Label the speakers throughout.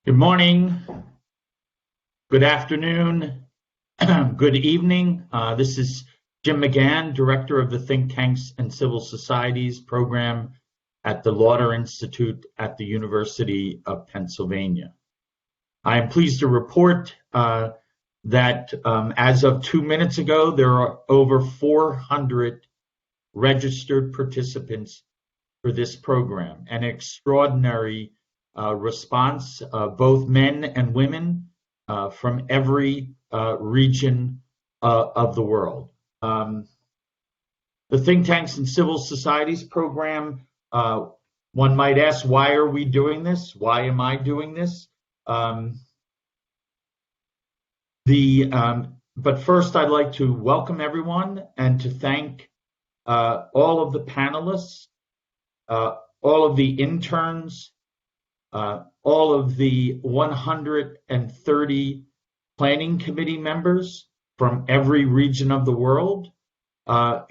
Speaker 1: Good morning, good afternoon, good evening. This is Jim McGann, Director of the Think Tanks and Civil Societies program at the Lauder Institute at the University of Pennsylvania. I am pleased to report that as of 2 minutes ago, there are over 400 registered participants for this program, an extraordinary response, both men and women from every region of the world. The Think Tanks and Civil Societies program, one might ask, why are we doing this? Why am I doing this? But first, I'd like to welcome everyone and to thank all of the panelists, all of the interns, all of the 130 planning committee members from every region of the world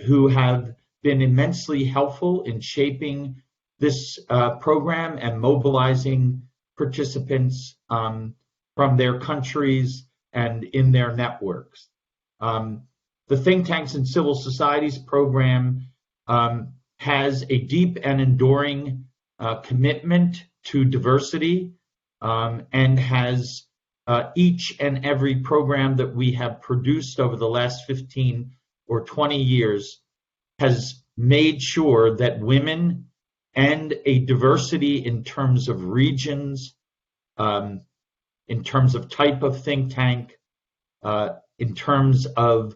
Speaker 1: who have been immensely helpful in shaping this program and mobilizing participants from their countries and in their networks. The Think Tanks and Civil Societies program has a deep and enduring commitment to diversity and has each and every program that we have produced over the last 15 or 20 years has made sure that women and a diversity in terms of regions, in terms of type of think tank, in terms of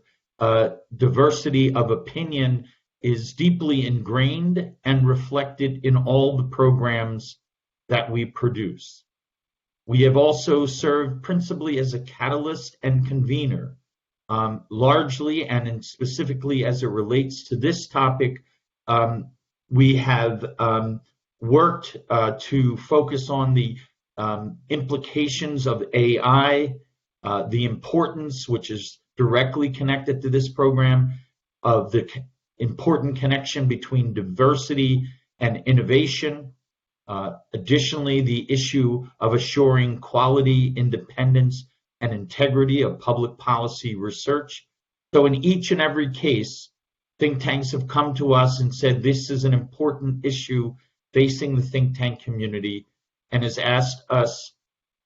Speaker 1: diversity of opinion is deeply ingrained and reflected in all the programs that we produce. We have also served principally as a catalyst and convener, largely and specifically as it relates to this topic. We have worked to focus on the implications of AI, the importance, which is directly connected to this program, of the important connection between diversity and innovation. Additionally, the issue of assuring quality, independence, and integrity of public policy research. So in each and every case, think tanks have come to us and said this is an important issue facing the think tank community, and has asked us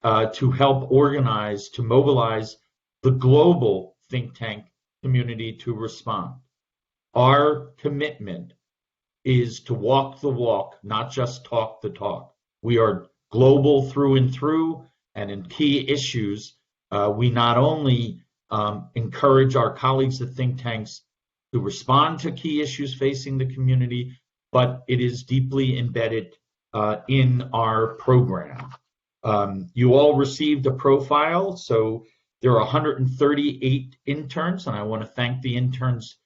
Speaker 1: to help organize, to mobilize the global think tank community to respond. Our commitment is to walk the walk, not just talk the talk. We are global through and through, and in key issues, we not only encourage our colleagues at think tanks to respond to key issues facing the community, but it is deeply embedded in our program. You all received a profile, so there are 138 interns, and I want to thank the interns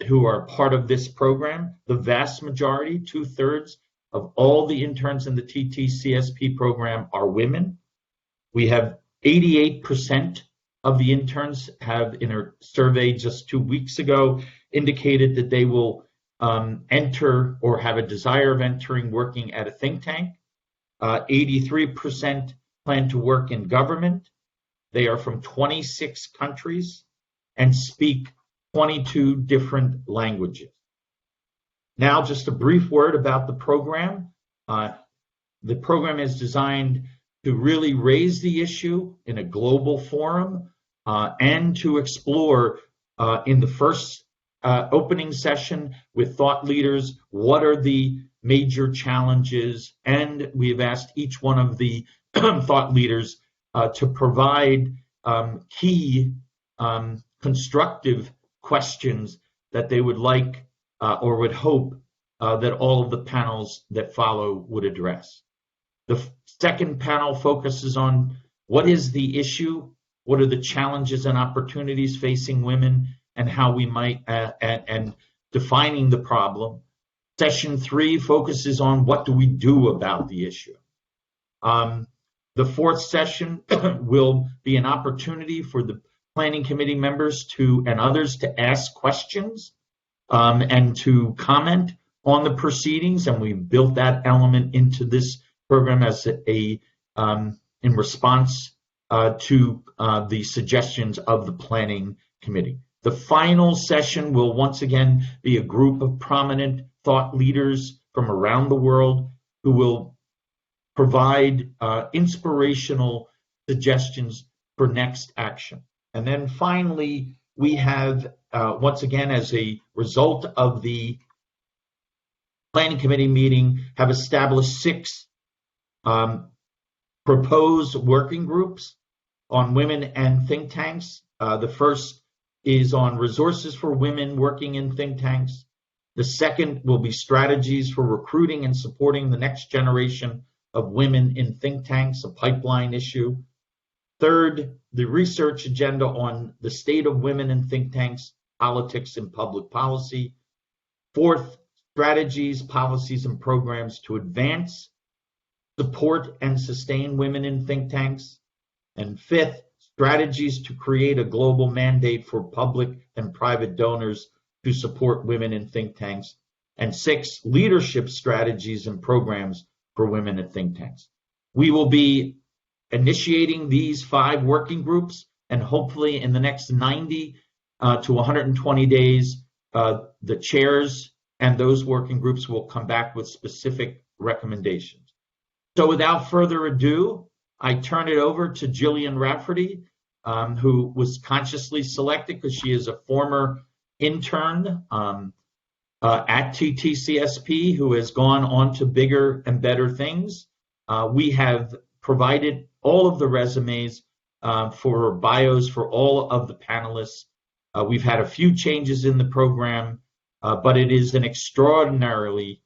Speaker 1: who are part of this program. The vast majority, 2/3 of all the interns in the TTCSP program are women. We have 88% of the interns have, in a survey just 2 weeks ago, indicated that they will enter or have a desire of entering working at a think tank. 83% plan to work in government. They are from 26 countries and speak 22 different languages. Now, just a brief word about the program. The program is designed to really raise the issue in a global forum and to explore in the first opening session with thought leaders what are the major challenges, and we have asked each one of the thought leaders to provide key constructive questions that they would like or would hope that all of the panels that follow would address. The second panel focuses on what is the issue, what are the challenges and opportunities facing women, and how we might, and defining the problem. Session 3 focuses on what do we do about the issue. The fourth session will be an opportunity for the planning committee members and others to ask questions and to comment on the proceedings, and we built that element into this program as a in response to the suggestions of the planning committee. The final session will once again be a group of prominent thought leaders from around the world who will provide inspirational suggestions for next action. And then finally, we have, once again, as a result of the planning committee meeting, have established 6 proposed working groups on women and think tanks. The first is on resources for women working in think tanks. The second will be strategies for recruiting and supporting the next generation of women in think tanks, a pipeline issue. Third, the research agenda on the state of women in think tanks, politics, and public policy. Fourth, strategies, policies, and programs to advance, support, and sustain women in think tanks. And fifth, strategies to create a global mandate for public and private donors to support women in think tanks. And sixth, leadership strategies and programs for women in think tanks. We will be initiating these 5 working groups, and hopefully in the next 90 to 120 days, the chairs and those working groups will come back with specific recommendations. So without further ado, I turn it over to Jillian Rafferty, who was consciously selected because she is a former intern at TTCSP who has gone on to bigger and better things. We have provided all of the resumes for bios for all of the panelists. We've had a few changes in the program, but it is an extraordinary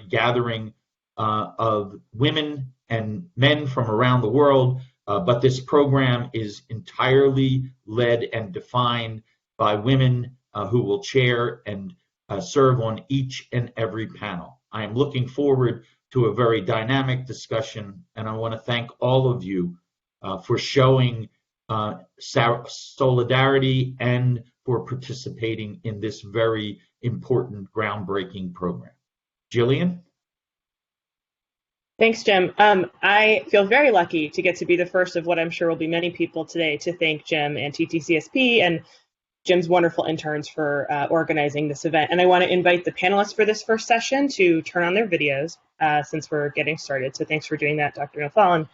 Speaker 1: gathering of women and men from around the world. But this program is entirely led and defined by women who will chair and serve on each and every panel. I am looking forward to a very dynamic discussion, and I want to thank all of you for showing solidarity and for participating in this very important, groundbreaking program. Jillian?
Speaker 2: Thanks, Jim. I feel very lucky to get to be the first of what I'm sure will be many people today to thank Jim and TTCSP and Jim's wonderful interns for organizing this event. And I want to invite the panelists for this first session to turn on their videos since we're getting started. So thanks for doing that, Dr. Nofal and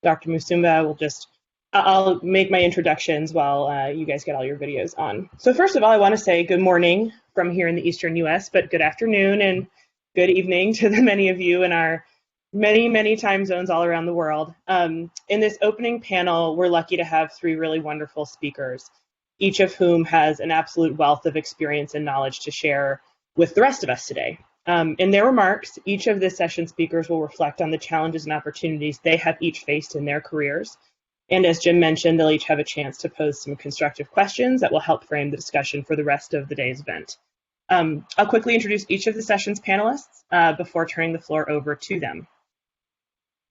Speaker 2: Dr. Musumba. I'll make my introductions while you guys get all your videos on. So first of all, I want to say good morning from here in the Eastern US, but good afternoon and good evening to the many of you in our many time zones all around the world. In this opening panel, we're lucky to have 3 really wonderful speakers, each of whom has an absolute wealth of experience and knowledge to share with the rest of us today. In their remarks, each of the session speakers will reflect on the challenges and opportunities they have each faced in their careers. And as Jim mentioned, they'll each have a chance to pose some constructive questions that will help frame the discussion for the rest of the day's event. I'll quickly introduce each of the session's panelists before turning the floor over to them.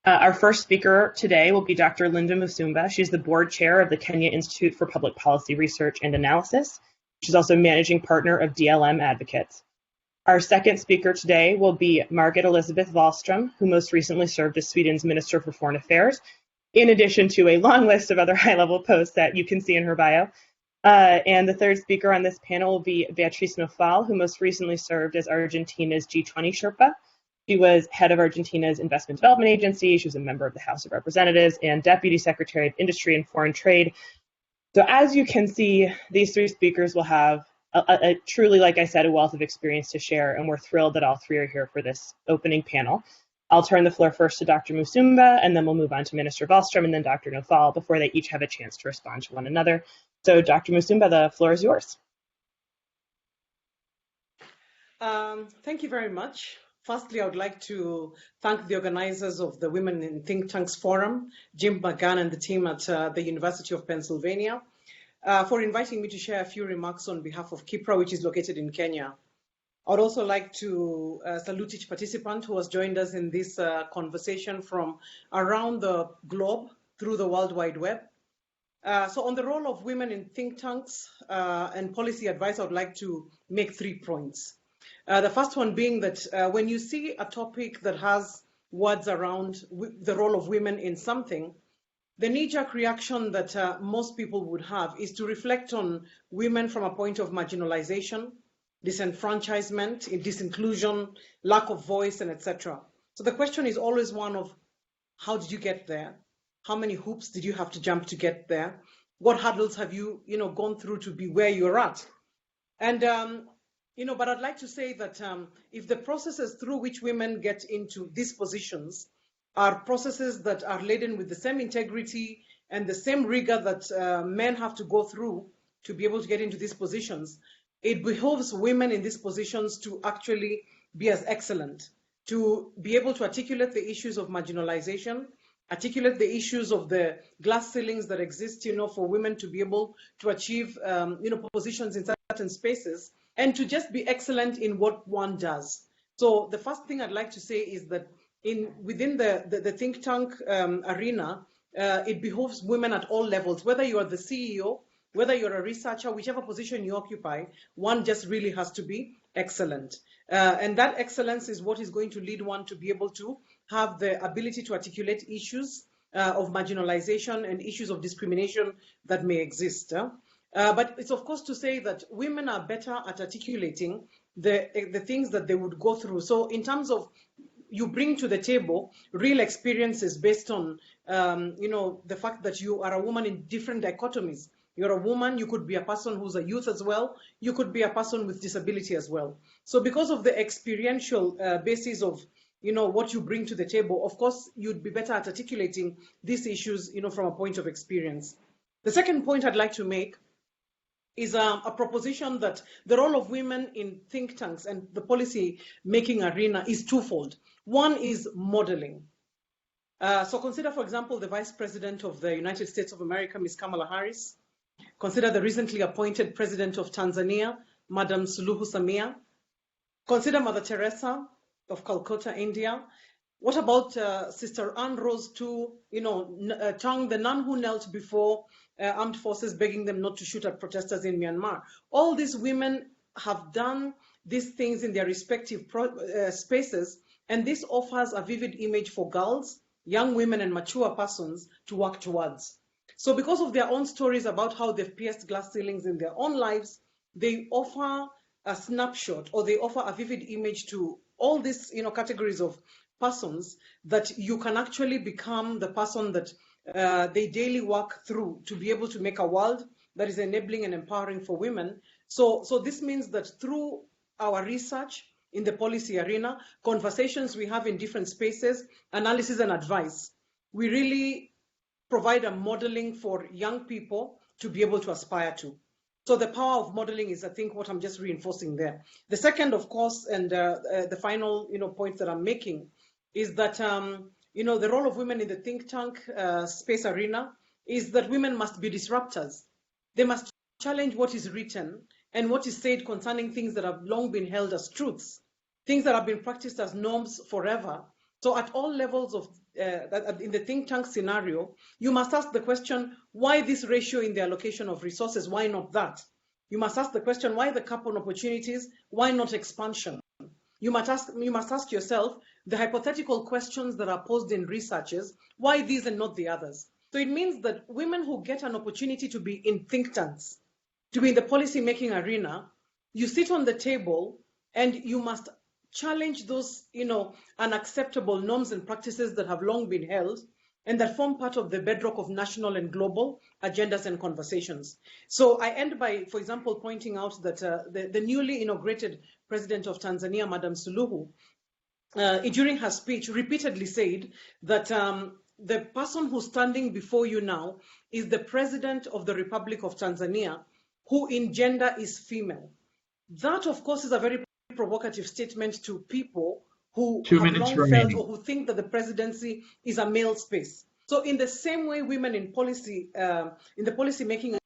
Speaker 2: Our first speaker today will be Dr. Linda Musumba. She's the board chair of the Kenya Institute for Public Policy Research and Analysis. She's also managing partner of DLM Advocates. Our second speaker today will be Margit Elisabeth Wallström, who most recently served as Sweden's Minister for Foreign Affairs, in addition to a long list of other high-level posts that you can see in her bio. And the third speaker on this panel will be Beatrice Nofal, who most recently served as Argentina's G20 Sherpa. She was head of Argentina's Investment Development Agency. She was a member of the House of Representatives and Deputy Secretary of Industry and Foreign Trade. So as you can see, these 3 speakers will have a truly, like I said, a wealth of experience to share, and we're thrilled that all 3 are here for this opening panel. I'll turn the floor first to Dr. Musumba, and then we'll move on to Minister Wallström and then Dr. Nofal before they each have a chance to respond to one another. So Dr. Musumba, the floor is yours.
Speaker 3: Thank you very much. Firstly, I would like to thank the organizers of the Women in Think Tanks Forum, Jim McGann and the team at the University of Pennsylvania, for inviting me to share a few remarks on behalf of KIPRA, which is located in Kenya. I would also like to salute each participant who has joined us in this conversation from around the globe through the World Wide Web. So on the role of women in think tanks and policy advice, I would like to make 3 points. The first one being that when you see a topic that has words around the role of women in something, the knee-jerk reaction that most people would have is to reflect on women from a point of marginalization, disenfranchisement, disinclusion, lack of voice, and etc. So the question is always one of, how did you get there? How many hoops did you have to jump to get there? What hurdles have you, gone through to be where you're at? And, but I'd like to say that if the processes through which women get into these positions are processes that are laden with the same integrity and the same rigor that men have to go through to be able to get into these positions, it behoves women in these positions to actually be as excellent, to be able to articulate the issues of marginalization, articulate the issues of the glass ceilings that exist, for women to be able to achieve, positions in certain spaces, and to just be excellent in what one does. So the first thing I'd like to say is that within the think tank arena, it behoves women at all levels, whether you are the CEO, whether you're a researcher, whichever position you occupy, one just really has to be excellent. And that excellence is what is going to lead one to be able to have the ability to articulate issues of marginalization and issues of discrimination that may exist. But it's of course to say that women are better at articulating the things that they would go through. So in terms of you bring to the table real experiences based on, the fact that you are a woman in different dichotomies. You're a woman, you could be a person who's a youth as well, you could be a person with disability as well. So because of the experiential basis of, what you bring to the table, of course, you'd be better at articulating these issues, from a point of experience. The second point I'd like to make is a proposition that the role of women in think tanks and the policy making arena is twofold. One is modeling. So consider, for example, the Vice President of the United States of America, Ms. Kamala Harris. Consider the recently appointed President of Tanzania, Madam Suluhu Samia. Consider Mother Teresa of Calcutta, India. What about Sister Anne Rose too, Tang, the nun who knelt before armed forces begging them not to shoot at protesters in Myanmar? All these women have done these things in their respective spaces, and this offers a vivid image for girls, young women, and mature persons to work towards. So because of their own stories about how they've pierced glass ceilings in their own lives, they offer a snapshot, or they offer a vivid image to all these categories of persons, that you can actually become the person that they daily work through to be able to make a world that is enabling and empowering for women. So this means that through our research in the policy arena, conversations we have in different spaces, analysis and advice, we really provide a modeling for young people to be able to aspire to. So the power of modeling is, I think, what I'm just reinforcing there. The second, of course, and the final, point that I'm making is that, the role of women in the think tank space arena is that women must be disruptors. They must challenge what is written and what is said concerning things that have long been held as truths, things that have been practiced as norms forever. So at all levels of, in the think tank scenario, you must ask the question, why this ratio in the allocation of resources? Why not that? You must ask the question, why the cap on opportunities? Why not expansion? You must ask yourself the hypothetical questions that are posed in researches, why these and not the others? So it means that women who get an opportunity to be in think tanks, to be in the policy making arena, you sit on the table and you must challenge those, unacceptable norms and practices that have long been held and that form part of the bedrock of national and global agendas and conversations. So I end by, for example, pointing out that the newly inaugurated President of Tanzania, Madam Suluhu, during her speech, repeatedly said that the person who's standing before you now is the President of the Republic of Tanzania, who in gender is female. That, of course, is a very provocative statement to people who have long felt or who think that the presidency is a male space. So in the same way, women in policy, in the policy making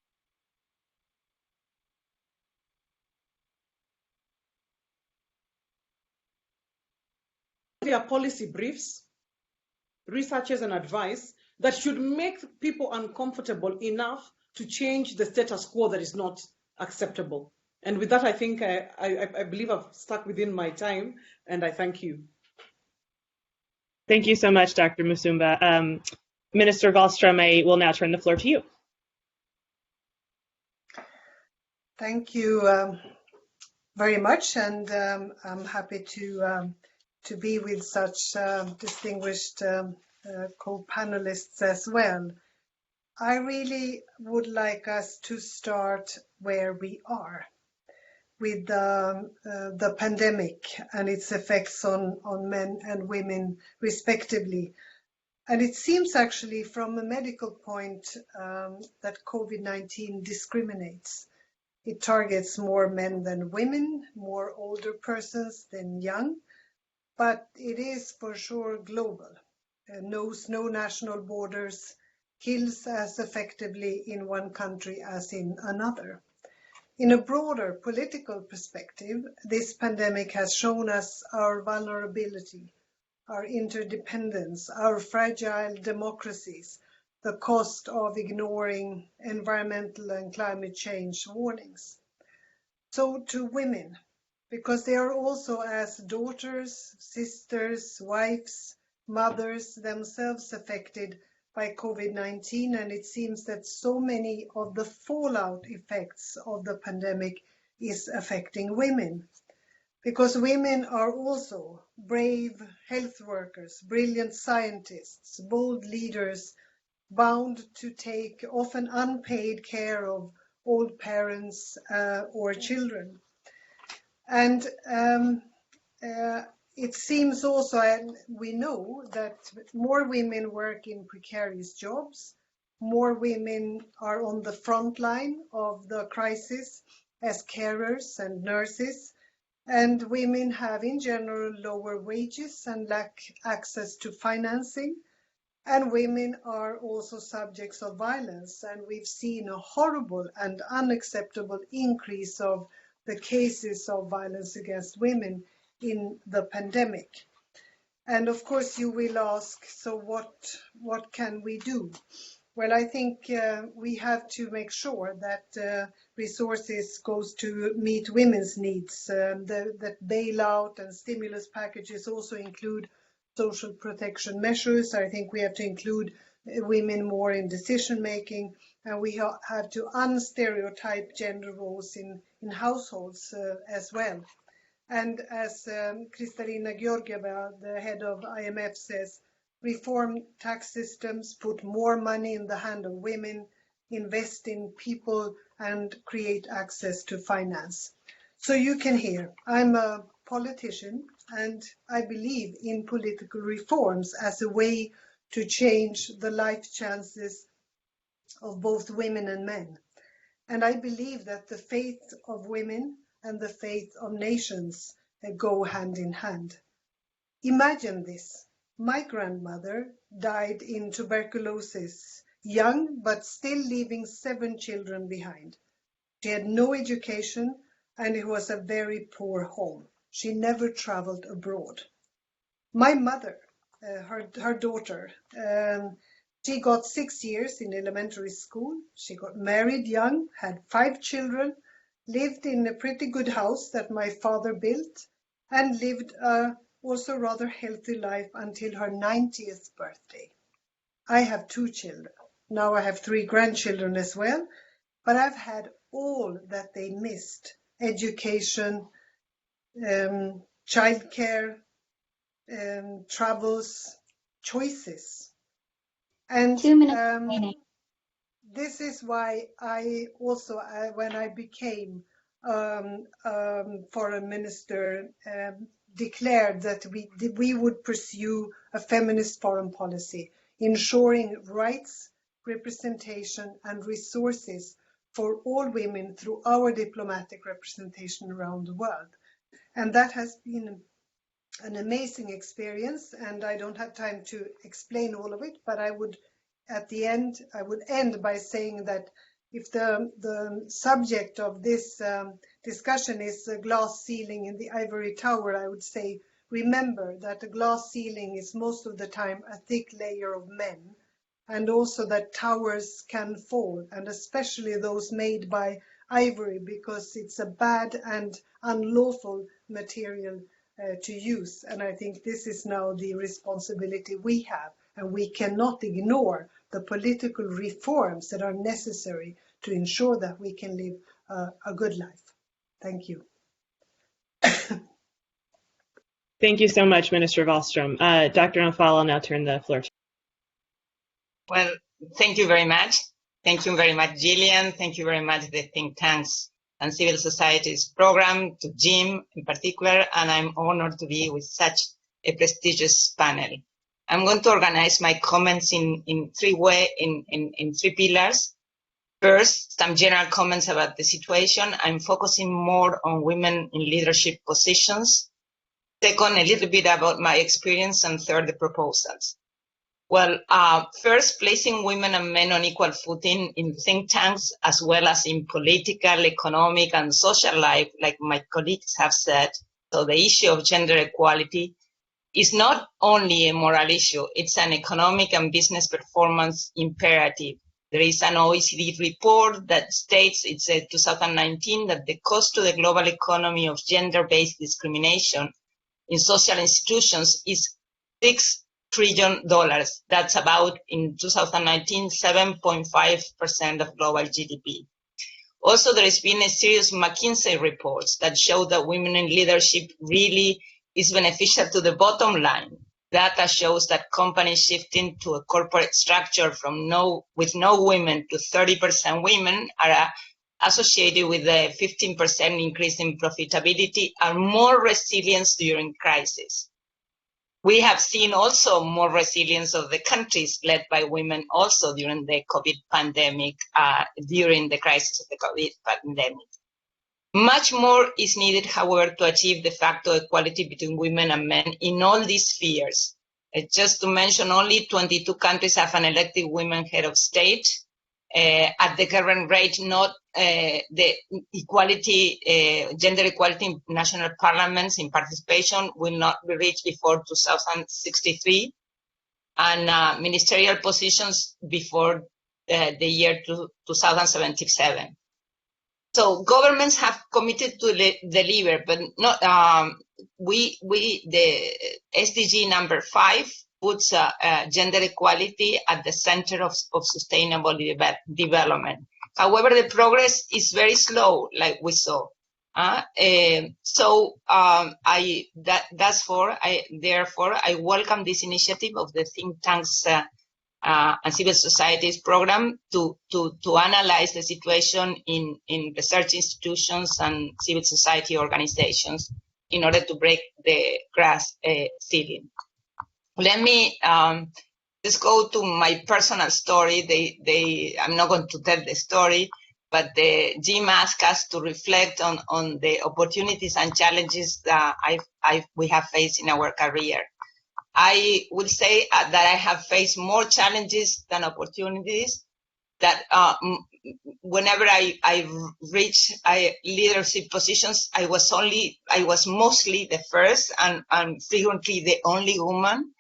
Speaker 3: their policy briefs, researches and advice that should make people uncomfortable enough to change the status quo that is not acceptable. And with that, I think I believe I've stuck within my time, and I thank you.
Speaker 2: Thank you so much, Dr. Musumba. Minister Wallström, I will now turn the floor to you.
Speaker 4: Thank you very much, and I'm happy to be with such distinguished co-panelists as well. I really would like us to start where we are with the pandemic and its effects on men and women respectively. And it seems actually from a medical point that COVID-19 discriminates. It targets more men than women, more older persons than young, but it is for sure global. Knows no national borders, kills as effectively in one country as in another. In a broader political perspective, this pandemic has shown us our vulnerability, our interdependence, our fragile democracies, the cost of ignoring environmental and climate change warnings. So to women, because they are also as daughters, sisters, wives, mothers themselves affected by COVID-19, and it seems that so many of the fallout effects of the pandemic is affecting women. Because women are also brave health workers, brilliant scientists, bold leaders, bound to take often unpaid care of old parents or children. And it seems also, and we know, that more women work in precarious jobs, more women are on the front line of the crisis as carers and nurses, and women have in general lower wages and lack access to financing. And women are also subjects of violence, and we've seen a horrible and unacceptable increase of the cases of violence against women in the pandemic. And of course you will ask, so what can we do? Well, I think we have to make sure that resources goes to meet women's needs, that bailout and stimulus packages also include social protection measures. I think we have to include women more in decision making, and we have to unstereotype gender roles in households as well. And as Kristalina Georgieva, the head of IMF, says, reform tax systems, put more money in the hand of women, invest in people, and create access to finance. So you can hear, I'm a politician, and I believe in political reforms as a way to change the life chances of both women and men. And I believe that the faith of women and the faith of nations go hand in hand. Imagine this. My grandmother died in tuberculosis, young, but still leaving 7 children behind. She had no education, and it was a very poor home. She never traveled abroad. My mother, her daughter, she got 6 years in elementary school. She got married young, had 5 children, lived in a pretty good house that my father built, and lived a also rather healthy life until her 90th birthday. I have 2 children. Now I have 3 grandchildren as well, but I've had all that they missed: education, childcare, travels, choices. And
Speaker 5: 2 minutes remaining.
Speaker 4: This is why I also, when I became foreign minister, declared that we would pursue a feminist foreign policy, ensuring rights, representation, and resources for all women through our diplomatic representation around the world. And that has been an amazing experience, and I don't have time to explain all of it, but I would end by saying that if the subject of this discussion is a glass ceiling in the Ivory Tower, I would say, remember that a glass ceiling is most of the time a thick layer of men, and also that towers can fall, and especially those made by ivory, because it's a bad and unlawful material to use. And I think this is now the responsibility we have, and we cannot ignore the political reforms that are necessary to ensure that we can live a good life. Thank you.
Speaker 2: Thank you so much, Minister Wallström. Dr. Nafal, I'll now turn the floor to you.
Speaker 5: Well, thank you very much. Thank you very much, Gillian. Thank you very much, the think tanks and civil societies program, to Jim in particular, and I'm honored to be with such a prestigious panel. I'm going to organize my comments in three pillars. First, some general comments about the situation. I'm focusing more on women in leadership positions. Second, a little bit about my experience, and third, the proposals. Well, first, placing women and men on equal footing in think tanks, as well as in political, economic, and social life, like my colleagues have said. So the issue of gender equality is not only a moral issue, it's an economic and business performance imperative. There is an OECD report that states, it's 2019, that the cost to the global economy of gender-based discrimination in social institutions is $6 trillion. That's about, in 2019, 7.5% of global GDP. Also, there has been a series of McKinsey reports that show that women in leadership really is beneficial to the bottom line. Data shows that companies shifting to a corporate structure with no women to 30% women are associated with a 15% increase in profitability and more resilience during crisis. We have seen also more resilience of the countries led by women also during the COVID pandemic, during the crisis of the COVID pandemic. Much more is needed, however, to achieve de facto equality between women and men in all these spheres. Just to mention, only 22 countries have an elected women head of state. At the current rate, not the equality, gender equality in national parliaments in participation will not be reached before 2063, and ministerial positions before the year 2077. So governments have committed to deliver, but not. The SDG number 5 puts gender equality at the center of sustainable development. However, the progress is very slow, like we saw. Therefore, I welcome this initiative of the think tanks and civil societies program to analyze the situation in research institutions and civil society organizations in order to break the glass ceiling. Let me just go to my personal story. I'm not going to tell the story, but Jim asked us to reflect on the opportunities and challenges that we have faced in our career. I would say that I have faced more challenges than opportunities. That whenever I reached leadership positions, I was mostly the first and frequently the only woman,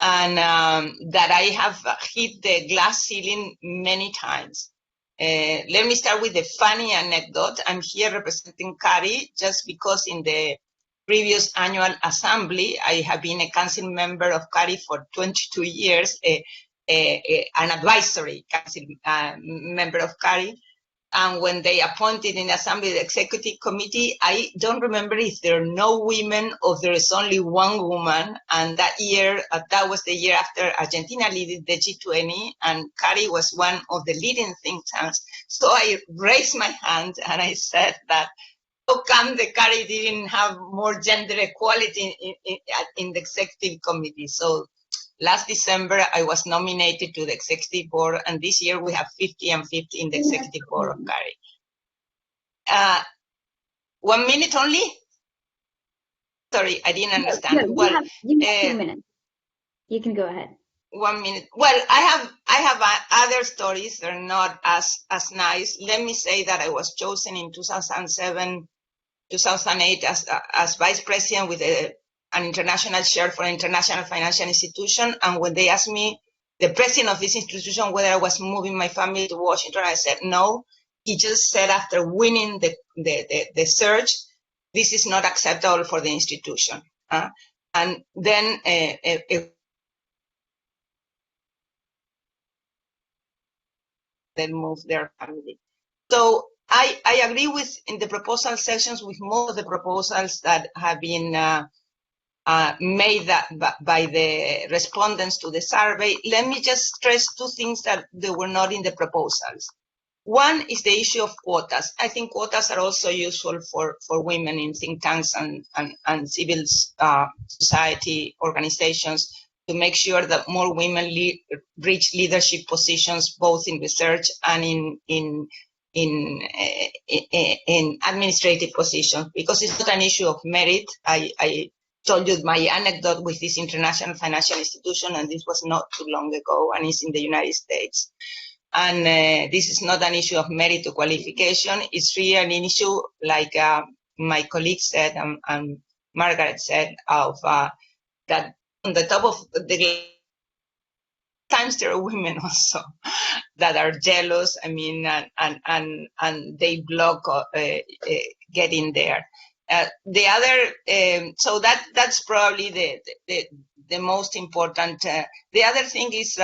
Speaker 5: and that I have hit the glass ceiling many times. Let me start with a funny anecdote. I'm here representing CARI just because in the previous annual assembly, I have been a council member of CARI for 22 years, an advisory council member of CARI. And when they appointed in the assembly the executive committee, I don't remember if there are no women or there is only one woman. And that year, that was the year after Argentina led the G20, and CARI was one of the leading think tanks. So I raised my hand and I said that, how come the CARI didn't have more gender equality in the executive committee? So last December, I was nominated to the executive board, and this year we have 50 and 50 in the executive board of CARI. 1 minute only? Sorry, I didn't understand.
Speaker 6: No, you have 2 minutes. You can go ahead.
Speaker 5: 1 minute. Well, I have other stories. They're not as nice. Let me say that I was chosen in 2007, 2008 as vice president with an international chair for an international financial institution. And when they asked me, the president of this institution, whether I was moving my family to Washington, I said no. He just said after winning the search, this is not acceptable for the institution. And then then move their family. So I agree with in the proposal sections with most of the proposals that have been made by the respondents to the survey. Let me just stress two things that they were not in the proposals. One is the issue of quotas. I think quotas are also useful for women in think tanks and civil society organizations to make sure that more women reach leadership positions, both in research and in administrative positions, because it's not an issue of merit. I told you my anecdote with this international financial institution, and this was not too long ago, and it's in the United States. And this is not an issue of merit or qualification. It's really an issue, like my colleague said and Margaret said, of that on the top of the times there are women also that are jealous. I mean, and they block getting there. The other, so that's probably the most important. The other thing is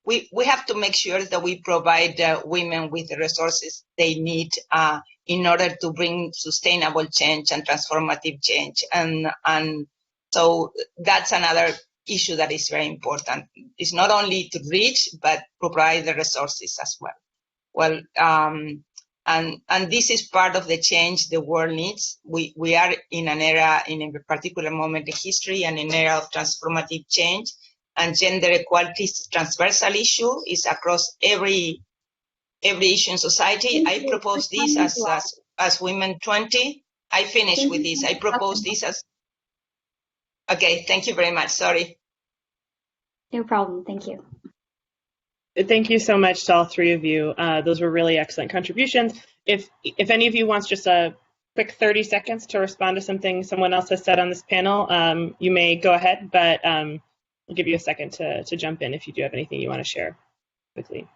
Speaker 5: we have to make sure that we provide women with the resources they need in order to bring sustainable change and transformative change. And so that's another issue that is very important. It's not only to reach, but provide the resources as well. Well, and this is part of the change the world needs. We are in an era, in a particular moment in history, and an era of transformative change. And gender equality is a transversal issue. It's across every issue in society. I propose this as Women 20. I finish with this. I propose this as. Okay, thank you very much. Sorry.
Speaker 6: No problem. Thank you.
Speaker 2: Thank you so much to all three of you. Those were really excellent contributions. If any of you wants just a quick 30 seconds to respond to something someone else has said on this panel, you may go ahead, but I'll give you a second to jump in if you do have anything you want to share quickly.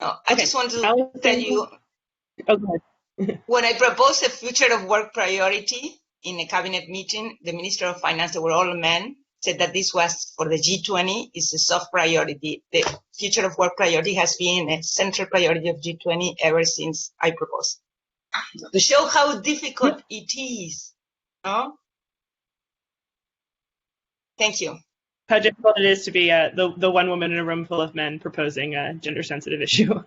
Speaker 5: I just want to tell you, when I proposed a future of work priority in a cabinet meeting, the Minister of Finance, they were all men, said that this was for the G20, is a soft priority. The future of work priority has been a central priority of G20 ever since I proposed. To show how difficult it is, no? Thank you.
Speaker 2: How difficult it is to be the one woman in a room full of men proposing a gender-sensitive issue.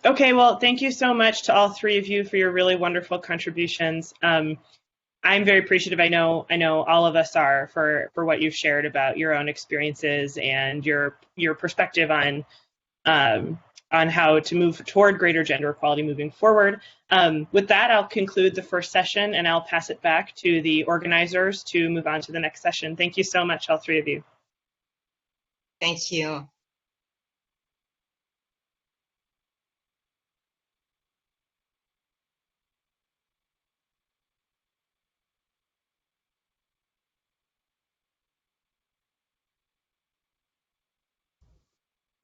Speaker 2: Okay, well, thank you so much to all three of you for your really wonderful contributions. I'm very appreciative. I know all of us are for what you've shared about your own experiences and your perspective on how to move toward greater gender equality moving forward. With that, I'll conclude the first session and I'll pass it back to the organizers to move on to the next session. Thank you so much, all three of you.
Speaker 5: Thank you.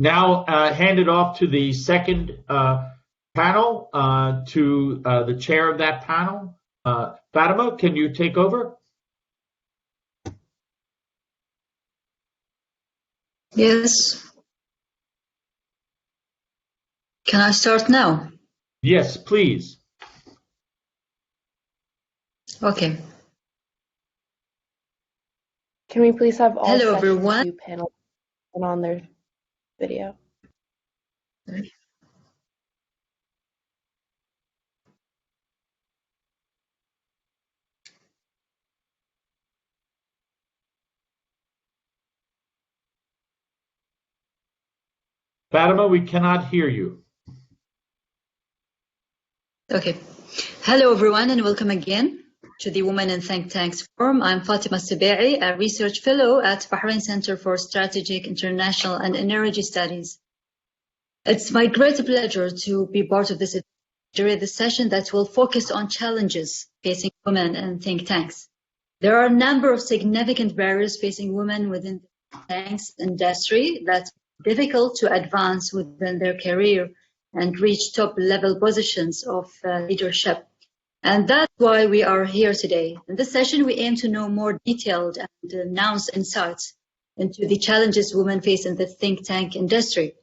Speaker 1: Now hand it off to the second panel, to the chair of that panel. Fatima, can you take over?
Speaker 7: Yes. Can I start now?
Speaker 1: Yes, please.
Speaker 7: Okay.
Speaker 8: Can we please have all
Speaker 7: Hello, everyone.
Speaker 8: panel on their video?
Speaker 1: Fatima, we cannot hear you.
Speaker 7: Okay. Hello, everyone, and welcome again to the Women in Think Tanks Forum. I'm Fatima Sabai, a research fellow at Bahrain Center for Strategic, International, and Energy Studies. It's my great pleasure to be part of this session that will focus on challenges facing women in think tanks. There are a number of significant barriers facing women within the tanks industry that's difficult to advance within their career and reach top-level positions of leadership. And that's why we are here today. In this session, we aim to know more detailed and nuanced insights into the challenges women face in the think tank industry.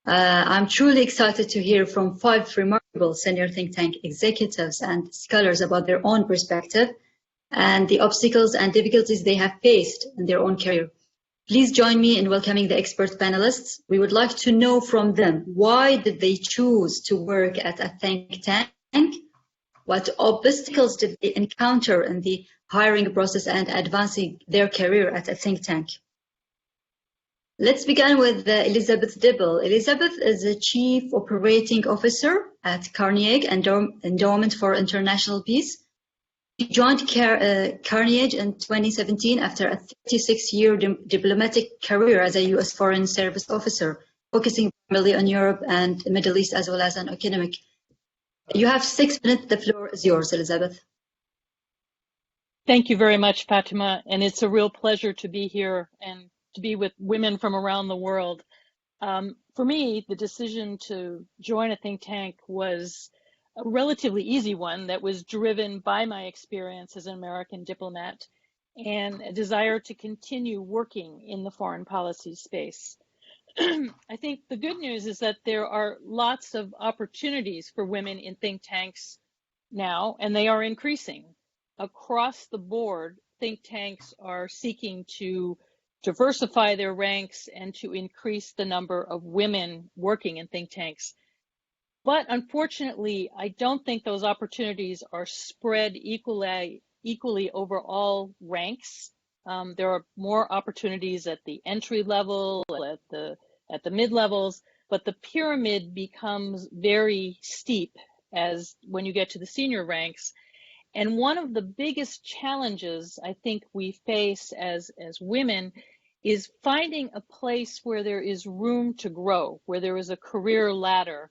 Speaker 7: I'm truly excited to hear from 5 remarkable senior think tank executives and scholars about their own perspective and the obstacles and difficulties they have faced in their own career. Please join me in welcoming the expert panelists. We would like to know from them, why did they choose to work at a think tank? What obstacles did they encounter in the hiring process and advancing their career at a think tank? Let's begin with Elizabeth Dibble. Elizabeth is the Chief Operating Officer at Carnegie Endowment for International Peace. She joined Carnegie in 2017 after a 36-year diplomatic career as a U.S. Foreign Service officer, focusing primarily on Europe and the Middle East as well as on academic. You have 6 minutes. The floor is yours, Elizabeth.
Speaker 9: Thank you very much, Fatima, and it's a real pleasure to be here and to be with women from around the world. For me, the decision to join a think tank was a relatively easy one that was driven by my experience as an American diplomat and a desire to continue working in the foreign policy space. I think the good news is that there are lots of opportunities for women in think tanks now, and they are increasing. Across the board, think tanks are seeking to diversify their ranks and to increase the number of women working in think tanks. But unfortunately, I don't think those opportunities are spread equally over all ranks. There are more opportunities at the entry level, at the mid levels, but the pyramid becomes very steep as when you get to the senior ranks. And one of the biggest challenges I think we face as women is finding a place where there is room to grow, where there is a career ladder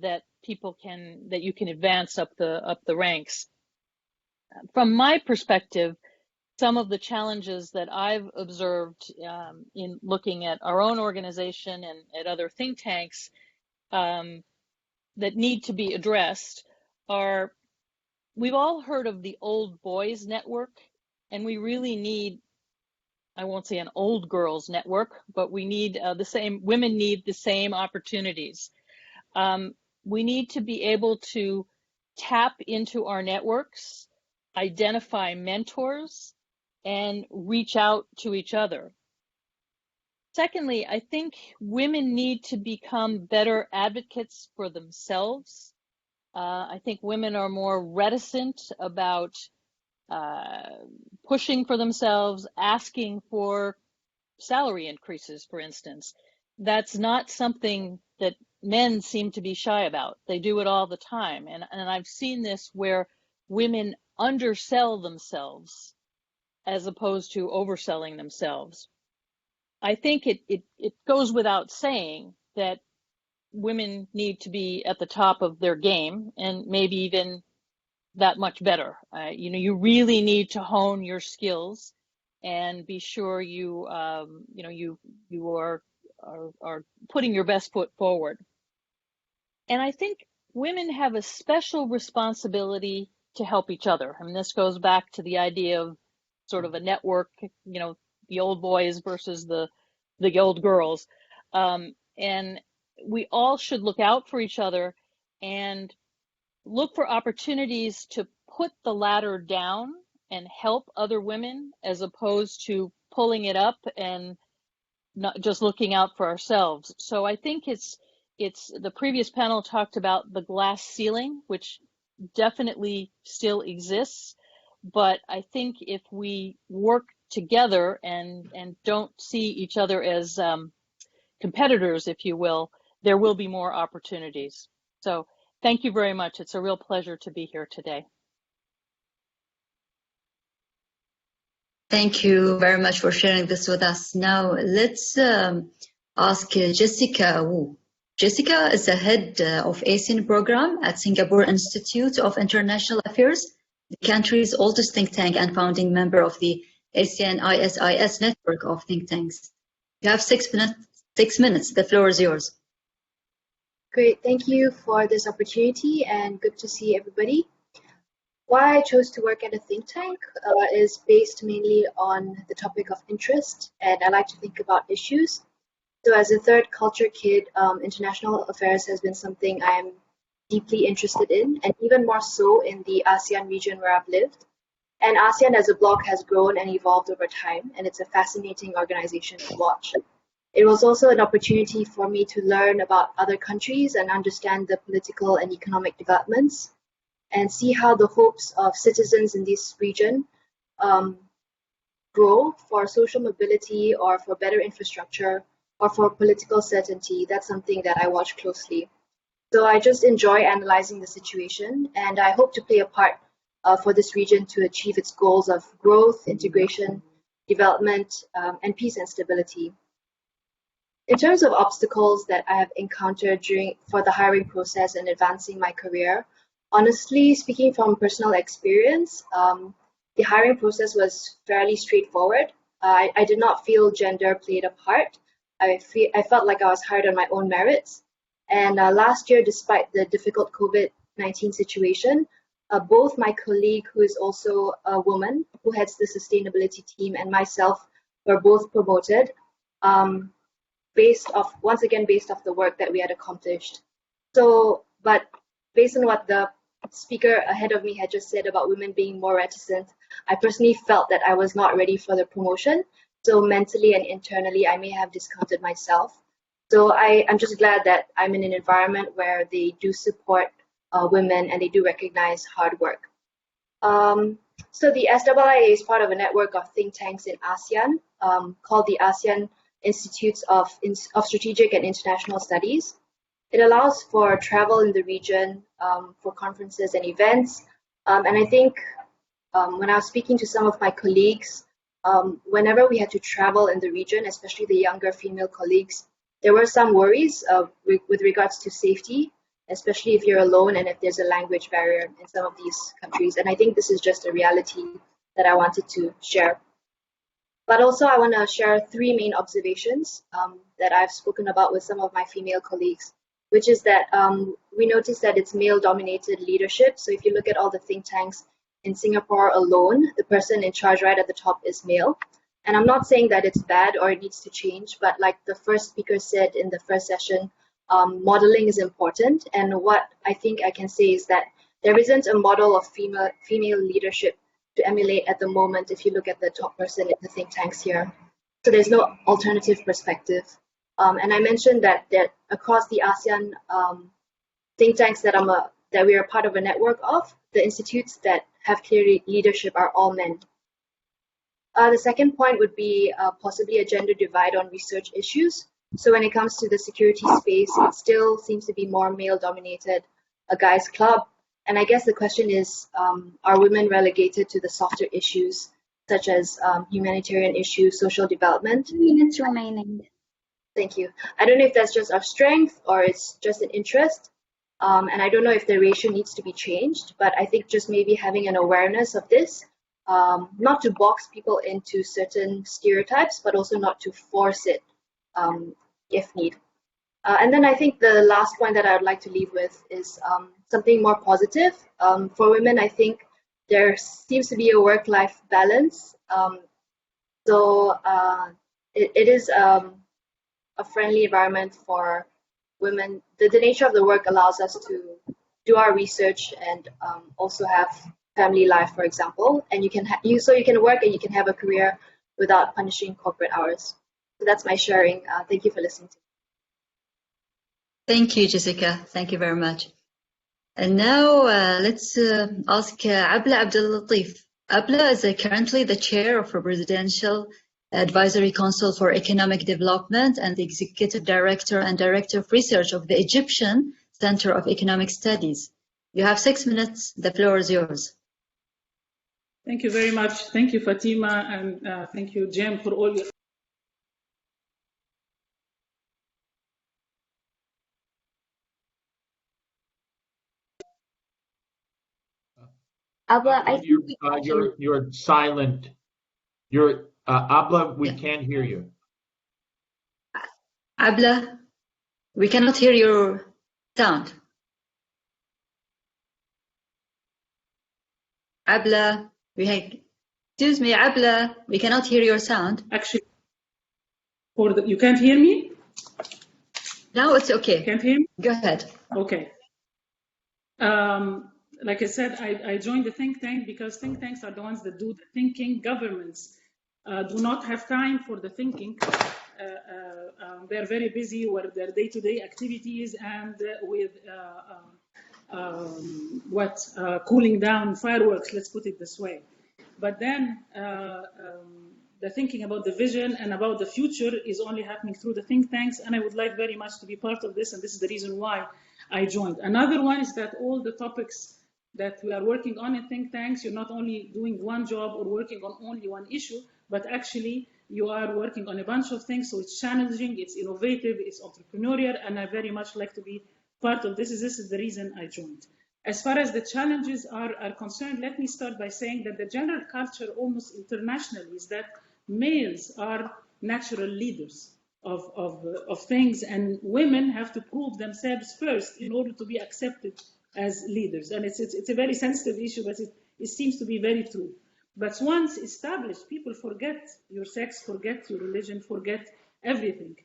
Speaker 9: that you can advance up the ranks. From my perspective, some of the challenges that I've observed in looking at our own organization and at other think tanks that need to be addressed are, we've all heard of the old boys network, and we really need, I won't say an old girls network, but we need women need the same opportunities. We need to be able to tap into our networks, identify mentors, and reach out to each other. Secondly, I think women need to become better advocates for themselves. I think women are more reticent about pushing for themselves, asking for salary increases, for instance. That's not something that men seem to be shy about. They do it all the time. And I've seen this where women undersell themselves as opposed to overselling themselves. I think it goes without saying that women need to be at the top of their game and maybe even that much better. You really need to hone your skills and be sure you are putting your best foot forward. And I think women have a special responsibility to help each other. I mean, this goes back to the idea of sort of a network, the old boys versus the old girls. And we all should look out for each other and look for opportunities to put the ladder down and help other women as opposed to pulling it up and not just looking out for ourselves. So I think it's the previous panel talked about the glass ceiling, which definitely still exists. But I think if we work together and don't see each other as competitors, if you will, there will be more opportunities. So thank you very much. It's a real pleasure to be here today.
Speaker 7: Thank you very much for sharing this with us. Now let's ask Jessica Wu. Jessica is the head of ASEAN program at Singapore Institute of International Affairs, the country's oldest think tank and founding member of the ASEAN ISIS network of think tanks. You have 6 minutes. The floor is yours.
Speaker 10: Great, thank you for this opportunity and good to see everybody. Why I chose to work at a think tank is based mainly on the topic of interest, and I like to think about issues. So as a third culture kid, international affairs has been something I am deeply interested in, and even more so in the ASEAN region where I've lived. And ASEAN as a bloc has grown and evolved over time, and it's a fascinating organization to watch. It was also an opportunity for me to learn about other countries and understand the political and economic developments and see how the hopes of citizens in this region grow for social mobility or for better infrastructure or for political certainty. That's something that I watch closely. So I just enjoy analyzing the situation, and I hope to play a part for this region to achieve its goals of growth, integration, development, and peace and stability. In terms of obstacles that I have encountered for the hiring process and advancing my career, honestly speaking from personal experience, the hiring process was fairly straightforward. I did not feel gender played a part. I felt like I was hired on my own merits. And last year, despite the difficult COVID-19 situation, both my colleague, who is also a woman, who heads the sustainability team, and myself were both promoted. Based off the work that we had accomplished. So, but based on what the speaker ahead of me had just said about women being more reticent, I personally felt that I was not ready for the promotion. So mentally and internally, I may have discounted myself. So I'm just glad that I'm in an environment where they do support women and they do recognize hard work. So the SIIA is part of a network of think tanks in ASEAN called the ASEAN Institutes of Strategic and International Studies. It allows for travel in the region for conferences and events. And I think when I was speaking to some of my colleagues, whenever we had to travel in the region, especially the younger female colleagues, there were some worries with regards to safety, especially if you're alone and if there's a language barrier in some of these countries. And I think this is just a reality that I wanted to share. But also I want to share three main observations that I've spoken about with some of my female colleagues, which is that we noticed that it's male-dominated leadership. So if you look at all the think tanks in Singapore alone, the person in charge right at the top is male. And I'm not saying that it's bad or it needs to change, but like the first speaker said in the first session, modeling is important. And what I think I can say is that there isn't a model of female leadership to emulate at the moment if you look at the top person in the think tanks here. So there's no alternative perspective. And I mentioned that across the ASEAN think tanks that we are part of a network of, the institutes that have clear leadership are all men. The second point would be possibly a gender divide on research issues. So when it comes to the security space, it still seems to be more male-dominated, a guy's club. And I guess the question is, are women relegated to the softer issues, such as humanitarian issues, social development?
Speaker 6: 2 minutes remaining.
Speaker 10: Thank you. I don't know if that's just our strength or it's just an interest. And I don't know if the ratio needs to be changed, but I think just maybe having an awareness of this, not to box people into certain stereotypes, but also not to force it if need. And then I think the last point that I would like to leave with is something more positive. For women, I think there seems to be a work-life balance. So it is a friendly environment for women. The nature of the work allows us to do our research and also have family life, for example. And you can work and you can have a career without punishing corporate hours. So that's my sharing. Thank you for listening to me.
Speaker 7: Thank you, Jessica. Thank you very much. And now let's ask Abla Abdul Latif. Abla is currently the chair of a Presidential Advisory Council for Economic Development and the Executive Director and Director of Research of the Egyptian Center of Economic Studies. You have 6 minutes. The floor is yours.
Speaker 11: Thank you very much. Thank you, Fatima, and thank you, Jim, for all your
Speaker 6: Abla, I think
Speaker 1: you're silent. Abla, we can't hear you.
Speaker 7: Abla, we cannot hear your Sound. Abla, excuse me, Abla, we cannot hear your sound.
Speaker 11: Actually, you can't hear me?
Speaker 7: Now it's okay.
Speaker 11: Can't hear me?
Speaker 7: Go ahead.
Speaker 11: Okay. Like I said, I joined the think tank because think tanks are the ones that do the thinking. Governments do not have time for the thinking. They're very busy with their day-to-day activities and with cooling down fireworks, let's put it this way. But then the thinking about the vision and about the future is only happening through the think tanks, and I would like very much to be part of this, and this is the reason why I joined. Another one is that all the topics that we are working on in think tanks, you're not only doing one job or working on only one issue, but actually you are working on a bunch of things, so it's challenging, it's innovative, it's entrepreneurial, and I very much like to be part of this. This is the reason I joined. As far as the challenges are concerned, let me start by saying that the general culture almost internationally is that males are natural leaders of things, and women have to prove themselves first in order to be accepted as leaders. And it's a very sensitive issue, but it seems to be very true. But once established, people forget your sex, forget your religion, forget everything.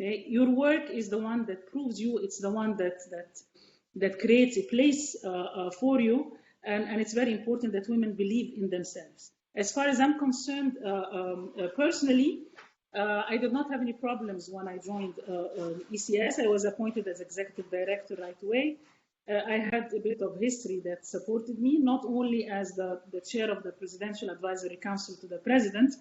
Speaker 11: Okay? Your work is the one that proves you. It's the one that creates a place for you. And it's very important that women believe in themselves. As far as I'm concerned, personally, I did not have any problems when I joined ECS. I was appointed as executive director right away. I had a bit of history that supported me, not only as the chair of the Presidential Advisory Council to the President,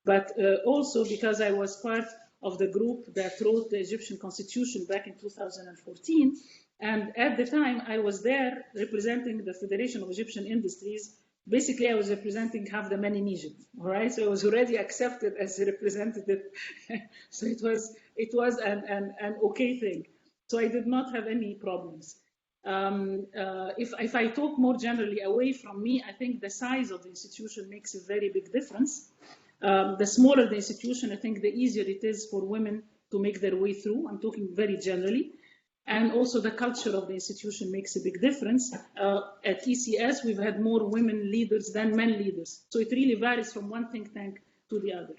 Speaker 11: but also because I was part of the group that wrote the Egyptian Constitution back in 2014. And at the time, I was there representing the Federation of Egyptian Industries. Basically, I was representing half the men in Egypt, all right? So I was already accepted as a representative. So it was an okay thing. So I did not have any problems. If I talk more generally away from me, I think the size of the institution makes a very big difference. The smaller the institution, I think the easier it is for women to make their way through. I'm talking very generally. And also the culture of the institution makes a big difference. At ECS, we've had more women leaders than men leaders. So it really varies from one think tank to the other.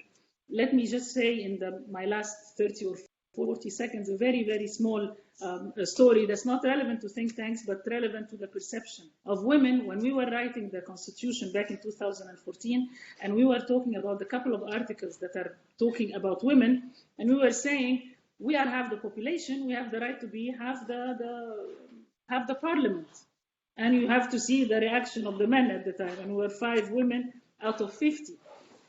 Speaker 11: Let me just say in my last 30 or 40 seconds, a very, very small story that's not relevant to think tanks, but relevant to the perception of women. When we were writing the Constitution back in 2014, and we were talking about the couple of articles that are talking about women, and we were saying, we are half the population, we have the right to be half the parliament. And you have to see the reaction of the men at the time, and we were 5 women out of 50.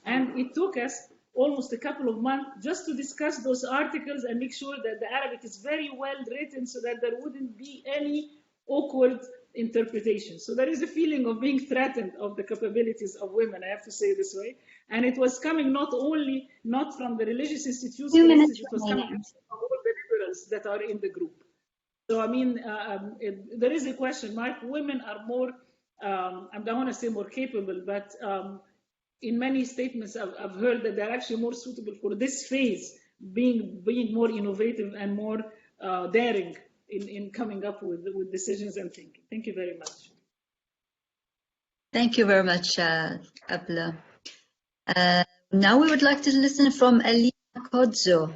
Speaker 11: And it took us almost a couple of months just to discuss those articles and make sure that the Arabic is very well written so that there wouldn't be any awkward interpretation. So there is a feeling of being threatened of the capabilities of women, I have to say this way. And it was coming not from the religious institutions, it was coming from all the liberals that are in the group. So I mean, there is a question mark. Women are more, I don't want to say more capable, but in many statements I've heard that they're actually more suitable for this phase, being more innovative and more daring in coming up with decisions and thinking. Thank you very much.
Speaker 7: Thank you very much, Abla. Now we would like to listen from Alina Kodzo.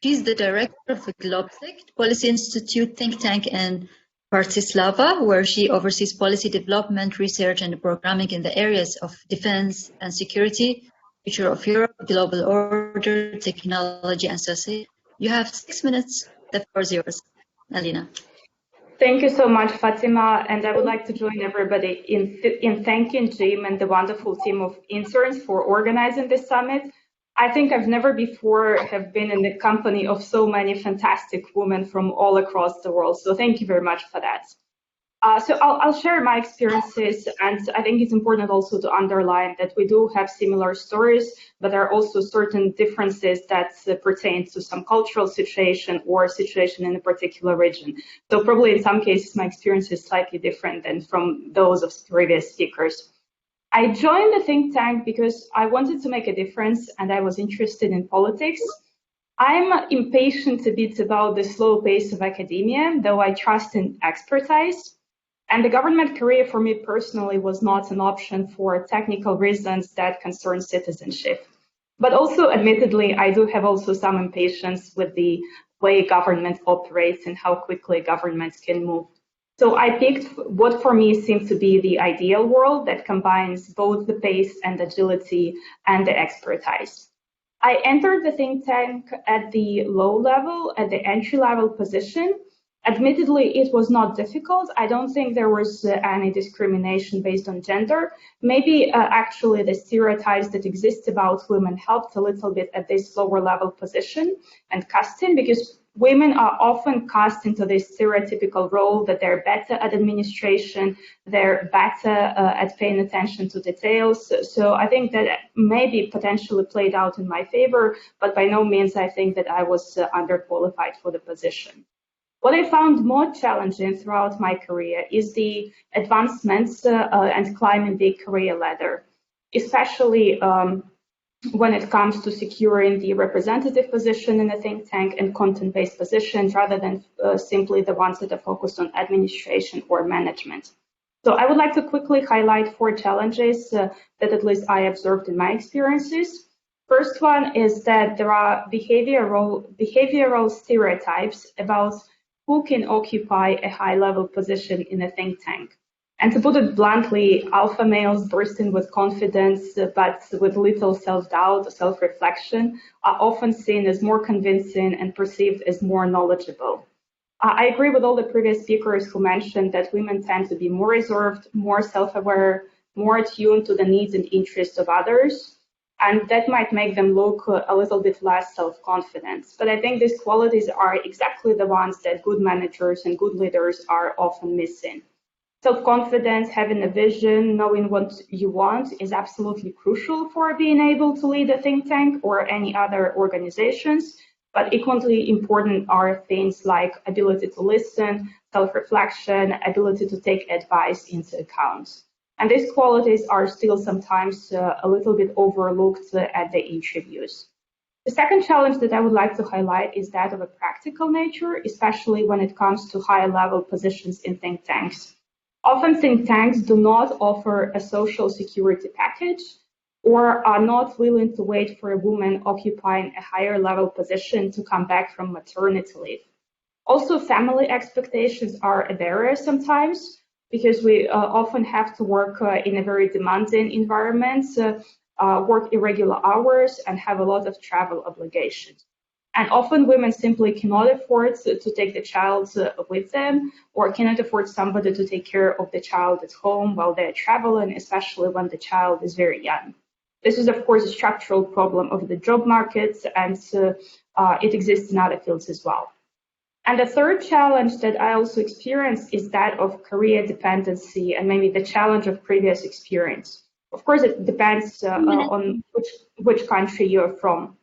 Speaker 7: She's the director of the GlobSect Policy Institute think tank in Bratislava, where she oversees policy development, research, and programming in the areas of defense and security, future of Europe, global order, technology, and society. You have 6 minutes. The floor is yours, Alina.
Speaker 12: Thank you so much, Fatima, and I would like to join everybody in thanking Jim and the wonderful team of interns for organizing this summit. I think I've never before have been in the company of so many fantastic women from all across the world, so thank you very much for that. So I'll share my experiences, and I think it's important also to underline that we do have similar stories, but there are also certain differences that pertain to some cultural situation or situation in a particular region. So probably in some cases, my experience is slightly different than from those of previous speakers. I joined the think tank because I wanted to make a difference and I was interested in politics. I'm impatient a bit about the slow pace of academia, though I trust in expertise. And the government career for me personally was not an option for technical reasons that concern citizenship. But also, admittedly, I do have also some impatience with the way government operates and how quickly governments can move. So I picked what for me seems to be the ideal world that combines both the pace and agility and the expertise. I entered the think tank at the low level, at the entry level position. Admittedly, it was not difficult. I don't think there was any discrimination based on gender. Maybe actually the stereotypes that exist about women helped a little bit at this lower level position and casting, because women are often cast into this stereotypical role that they're better at administration, they're better at paying attention to details. So I think that maybe potentially played out in my favor, but by no means I think that I was underqualified for the position. What I found more challenging throughout my career is the advancements and climbing the career ladder, especially when it comes to securing the representative position in a think tank and content-based positions rather than simply the ones that are focused on administration or management. So I would like to quickly highlight 4 challenges that at least I observed in my experiences. First one is that there are behavioral stereotypes about who can occupy a high-level position in a think tank. And to put it bluntly, alpha males bursting with confidence but with little self-doubt or self-reflection are often seen as more convincing and perceived as more knowledgeable. I agree with all the previous speakers who mentioned that women tend to be more reserved, more self-aware, more attuned to the needs and interests of others, and that might make them look a little bit less self-confident. But I think these qualities are exactly the ones that good managers and good leaders are often missing. Self-confidence, having a vision, knowing what you want is absolutely crucial for being able to lead a think tank or any other organizations. But equally important are things like ability to listen, self-reflection, ability to take advice into account. And these qualities are still sometimes a little bit overlooked at the interviews. The second challenge that I would like to highlight is that of a practical nature, especially when it comes to high-level positions in think tanks. Often think tanks do not offer a social security package or are not willing to wait for a woman occupying a higher level position to come back from maternity leave. Also, family expectations are a barrier sometimes because we often have to work in a very demanding environment, work irregular hours, and have a lot of travel obligations. And often women simply cannot afford to take the child with them or cannot afford somebody to take care of the child at home while they're traveling, especially when the child is very young. This is, of course, a structural problem of the job market, and it exists in other fields as well. And the third challenge that I also experience is that of career dependency and maybe the challenge of previous experience. Of course, it depends on which country you're from.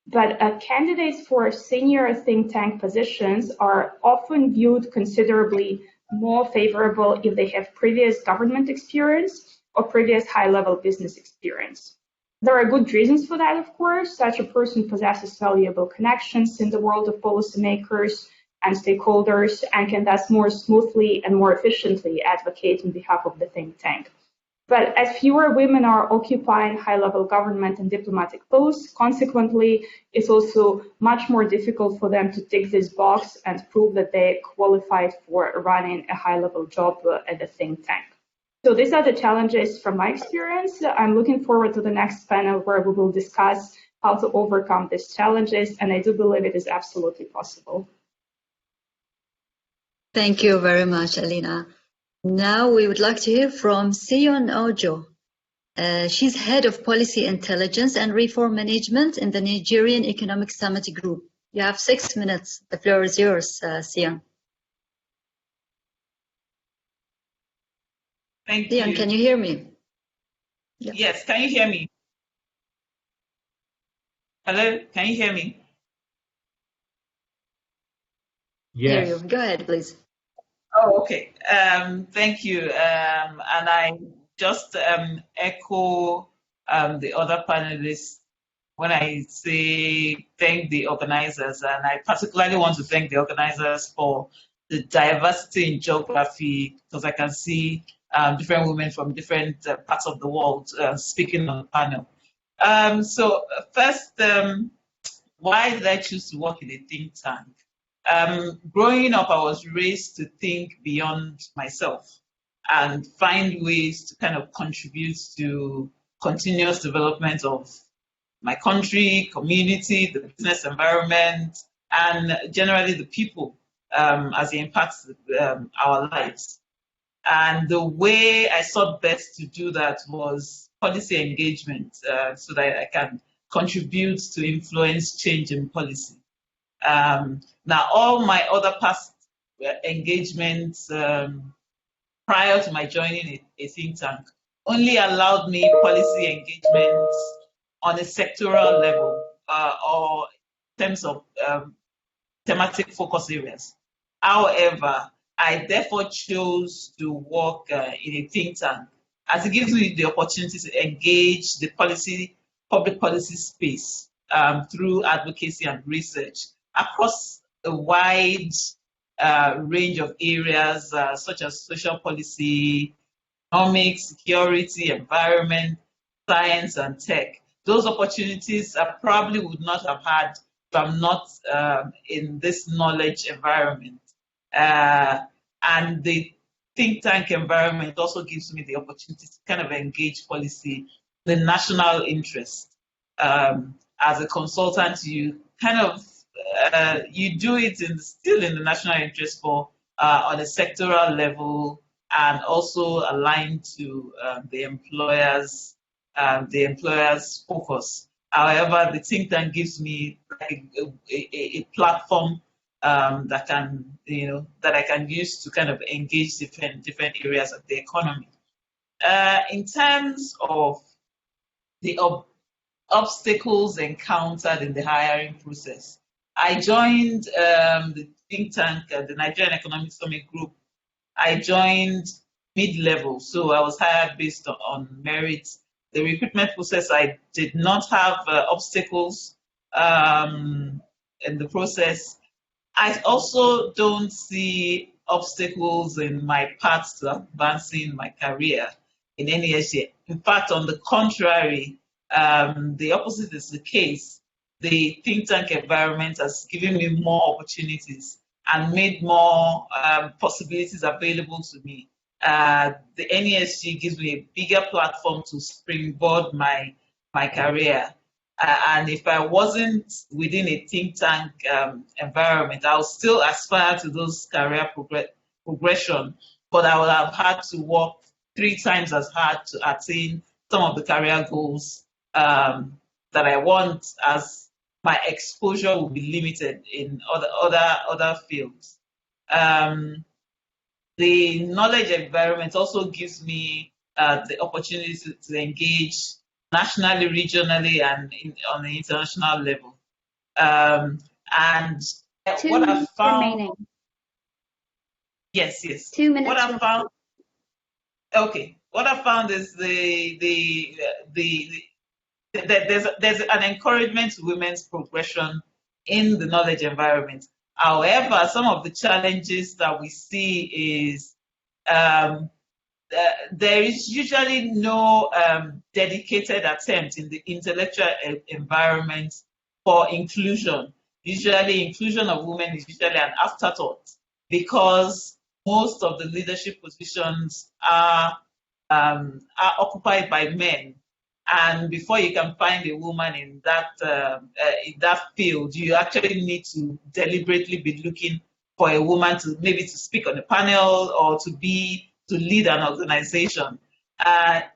Speaker 12: But candidates for senior think tank positions are often viewed considerably more favorable if they have previous government experience or previous high-level business experience. There are good reasons for that, of course. Such a person possesses valuable connections in the world of policymakers and stakeholders and can thus more smoothly and more efficiently advocate on behalf of the think tank. But as fewer women are occupying high-level government and diplomatic posts, consequently, it's also much more difficult for them to tick this box and prove that they qualified for running a high-level job at the think tank. So these are the challenges from my experience. I'm looking forward to the next panel where we will discuss how to overcome these challenges, and I do believe it is absolutely possible.
Speaker 7: Thank you very much, Alina. Now we would like to hear from Sion Ojo. She's head of policy intelligence and reform management in the Nigerian Economic Summit Group. You have 6 minutes. The floor is yours, Sion.
Speaker 13: Thank you.
Speaker 7: Sion, can you hear me?
Speaker 13: Yeah. Yes, can you hear me? Hello, can you hear me?
Speaker 1: Yes.
Speaker 7: Hear you. Go ahead, please.
Speaker 13: Oh, okay. Thank you. And I just echo the other panelists when I say thank the organizers, and I particularly want to thank the organizers for the diversity in geography, because I can see different women from different parts of the world speaking on the panel. So first, why did I choose to work in a think tank? Growing up, I was raised to think beyond myself and find ways to kind of contribute to continuous development of my country, community, the business environment, and generally the people as it impacts our lives. And the way I sought best to do that was policy engagement, so that I can contribute to influence change in policy. Now, all my other past engagements prior to my joining a think tank only allowed me policy engagements on a sectoral level or in terms of thematic focus areas. However, I therefore chose to work in a think tank as it gives me the opportunity to engage the public policy space through advocacy and research across a wide range of areas such as social policy, economics, security, environment, science, and tech. Those opportunities I probably would not have had if I'm not in this knowledge environment. And the think tank environment also gives me the opportunity to kind of engage policy, the national interest. As a consultant, you kind of you do it still in the national interest for on a sectoral level, and also aligned to the employer's focus. However, the think tank gives me a platform that I can use to kind of engage different areas of the economy. In terms of the obstacles encountered in the hiring process, I joined the think tank, the Nigerian Economic Summit Group. I joined mid-level, so I was hired based on merit. The recruitment process, I did not have obstacles in the process. I also don't see obstacles in my path to advancing my career in any area. In fact, on the contrary, the opposite is the case. The think tank environment has given me more opportunities and made more possibilities available to me. The NESG gives me a bigger platform to springboard my career. And if I wasn't within a think tank environment, I would still aspire to those career progression, but I would have had to work 3 times as hard to attain some of the career goals that I want, as my exposure will be limited in other fields. The knowledge environment also gives me the opportunity to engage nationally, regionally, and on the international level. And
Speaker 6: 2
Speaker 13: what I
Speaker 6: minutes
Speaker 13: found,
Speaker 6: remaining.
Speaker 13: yes.
Speaker 6: 2 minutes.
Speaker 13: What I found, okay. What I found is there's an encouragement to women's progression in the knowledge environment. However, some of the challenges that we see is there is usually no dedicated attempt in the intellectual environment for inclusion. Usually, inclusion of women is usually an afterthought, because most of the leadership positions are occupied by men. And before you can find a woman in that field, you actually need to deliberately be looking for a woman to maybe to speak on a panel or to lead an organization.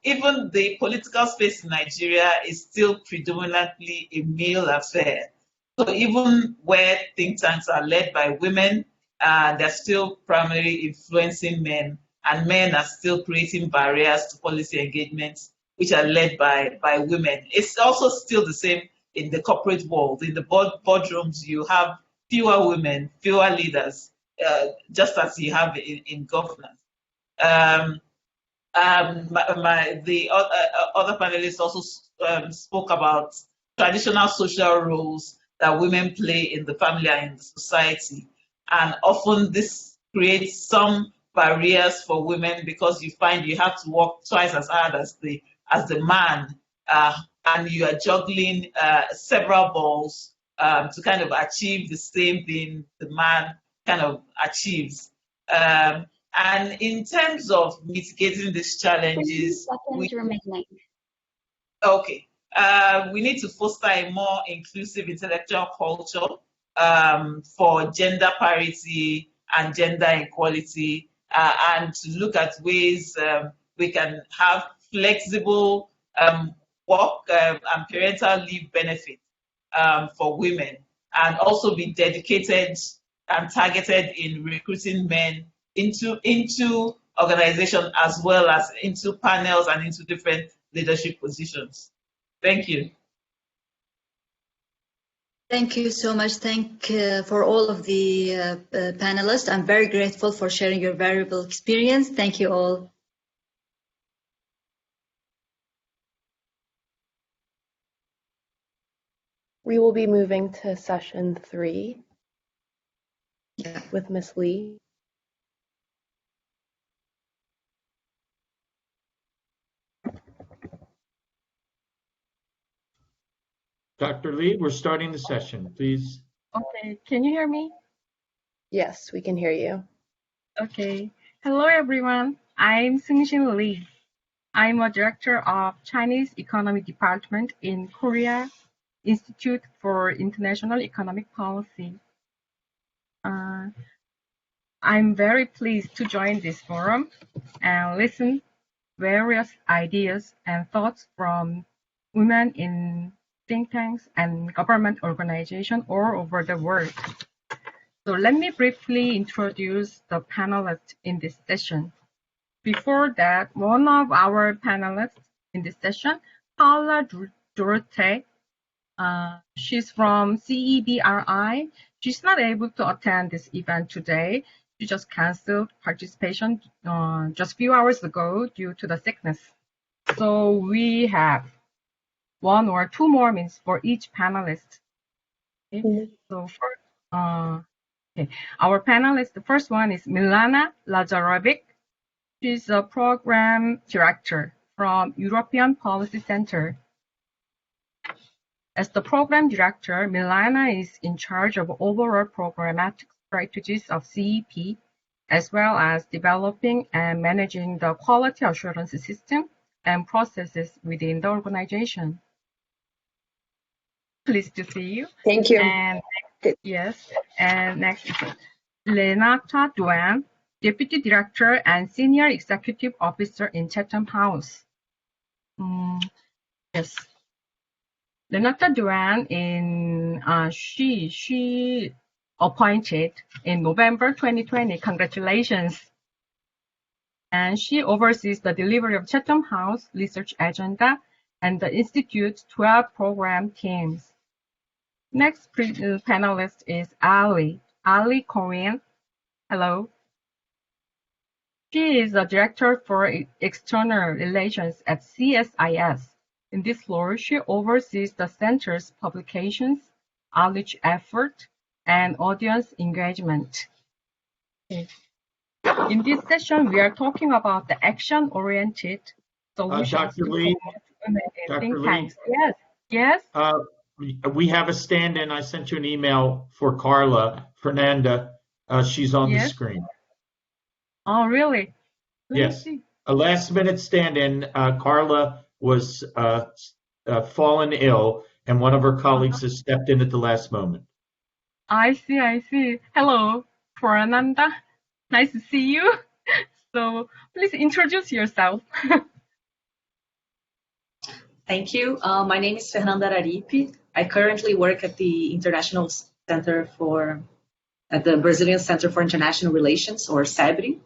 Speaker 13: Even the political space in Nigeria is still predominantly a male affair. So even where think tanks are led by women, they're still primarily influencing men, and men are still creating barriers to policy engagements which are led by women. It's also still the same in the corporate world. In the boardrooms, you have fewer women, fewer leaders, just as you have in governance. The other panelists also spoke about traditional social roles that women play in the family and in the society. And often this creates some barriers for women because you find you have to work twice as hard as the man, and you are juggling several balls to kind of achieve the same thing the man kind of achieves. And in terms of mitigating these challenges, we need to foster a more inclusive intellectual culture for gender parity and gender equality, and to look at ways we can have flexible work and parental leave benefits for women, and also be dedicated and targeted in recruiting men into organization as well as into panels and into different leadership positions. Thank you.
Speaker 7: Thank you so much. For all of the panelists. I'm very grateful for sharing your valuable experience. Thank you all.
Speaker 8: We will be moving to session 3 with Ms. Lee.
Speaker 1: Dr. Lee, we're starting the session, please.
Speaker 14: Okay, can you hear me?
Speaker 8: Yes, we can hear you.
Speaker 14: Okay. Hello, everyone. I'm Seung-Shin Lee. I'm a director of Chinese Economic Department in Korea Institute for International Economic Policy. I'm very pleased to join this forum and listen various ideas and thoughts from women in think tanks and government organizations all over the world. So let me briefly introduce the panelists in this session. Before that, one of our panelists in this session, Paula Dorothy, she's from CEBRI. She's not able to attend this event today. She just canceled participation just a few hours ago due to the sickness. So we have 1 or 2 more minutes for each panelist. Okay. So our panelist, the first one is Milana Lazarevic. She's a program director from European Policy Center. As the program director, Milana is in charge of overall programmatic strategies of CEP, as well as developing and managing the quality assurance system and processes within the organization. Pleased to see you.
Speaker 15: Thank you.
Speaker 14: And yes, and next is Renata Duan, Deputy Director and Senior Executive Officer in Chatham House. Yes, Renata Duan she appointed in November 2020. Congratulations. And she oversees the delivery of Chatham House research agenda and the Institute's 12 program teams. Next panelist is Ali Cohen. Hello. She is the Director for External Relations at CSIS. In this role, she oversees the center's publications, outreach effort, and audience engagement. Okay. In this session, we are talking about the action-oriented solutions.
Speaker 1: Dr. Lee,
Speaker 14: think tanks. Yes.
Speaker 1: We have a stand-in. I sent you an email for Carla Fernanda. She's on the screen.
Speaker 14: Oh, really?
Speaker 1: Yes. A last-minute stand-in. Carla was fallen ill, and one of her colleagues has stepped in at the last moment.
Speaker 14: I see. Hello, Fernanda. Nice to see you. So please introduce yourself.
Speaker 16: Thank you. My name is Fernanda Araripe. I currently work at the International Center at the Brazilian Center for International Relations, or SEBRE,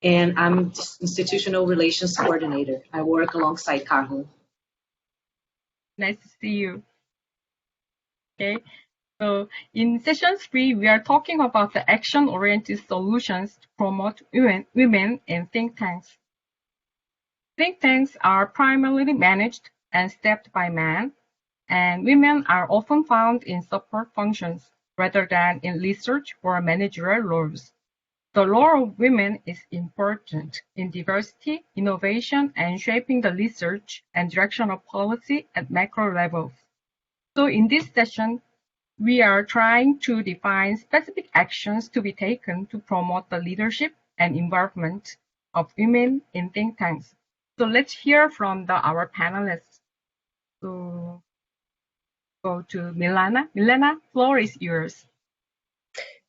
Speaker 16: and I'm Institutional Relations Coordinator. I work alongside Carla.
Speaker 14: Nice to see you. Okay, so in session 3, we are talking about the action-oriented solutions to promote women in think tanks. Think tanks are primarily managed and staffed by men, and women are often found in support functions rather than in research or managerial roles. The role of women is important in diversity, innovation, and shaping the research and direction of policy at macro levels. So in this session, we are trying to define specific actions to be taken to promote the leadership and involvement of women in think tanks. So let's hear from our panelists. So go to Milana. Milana, floor is yours.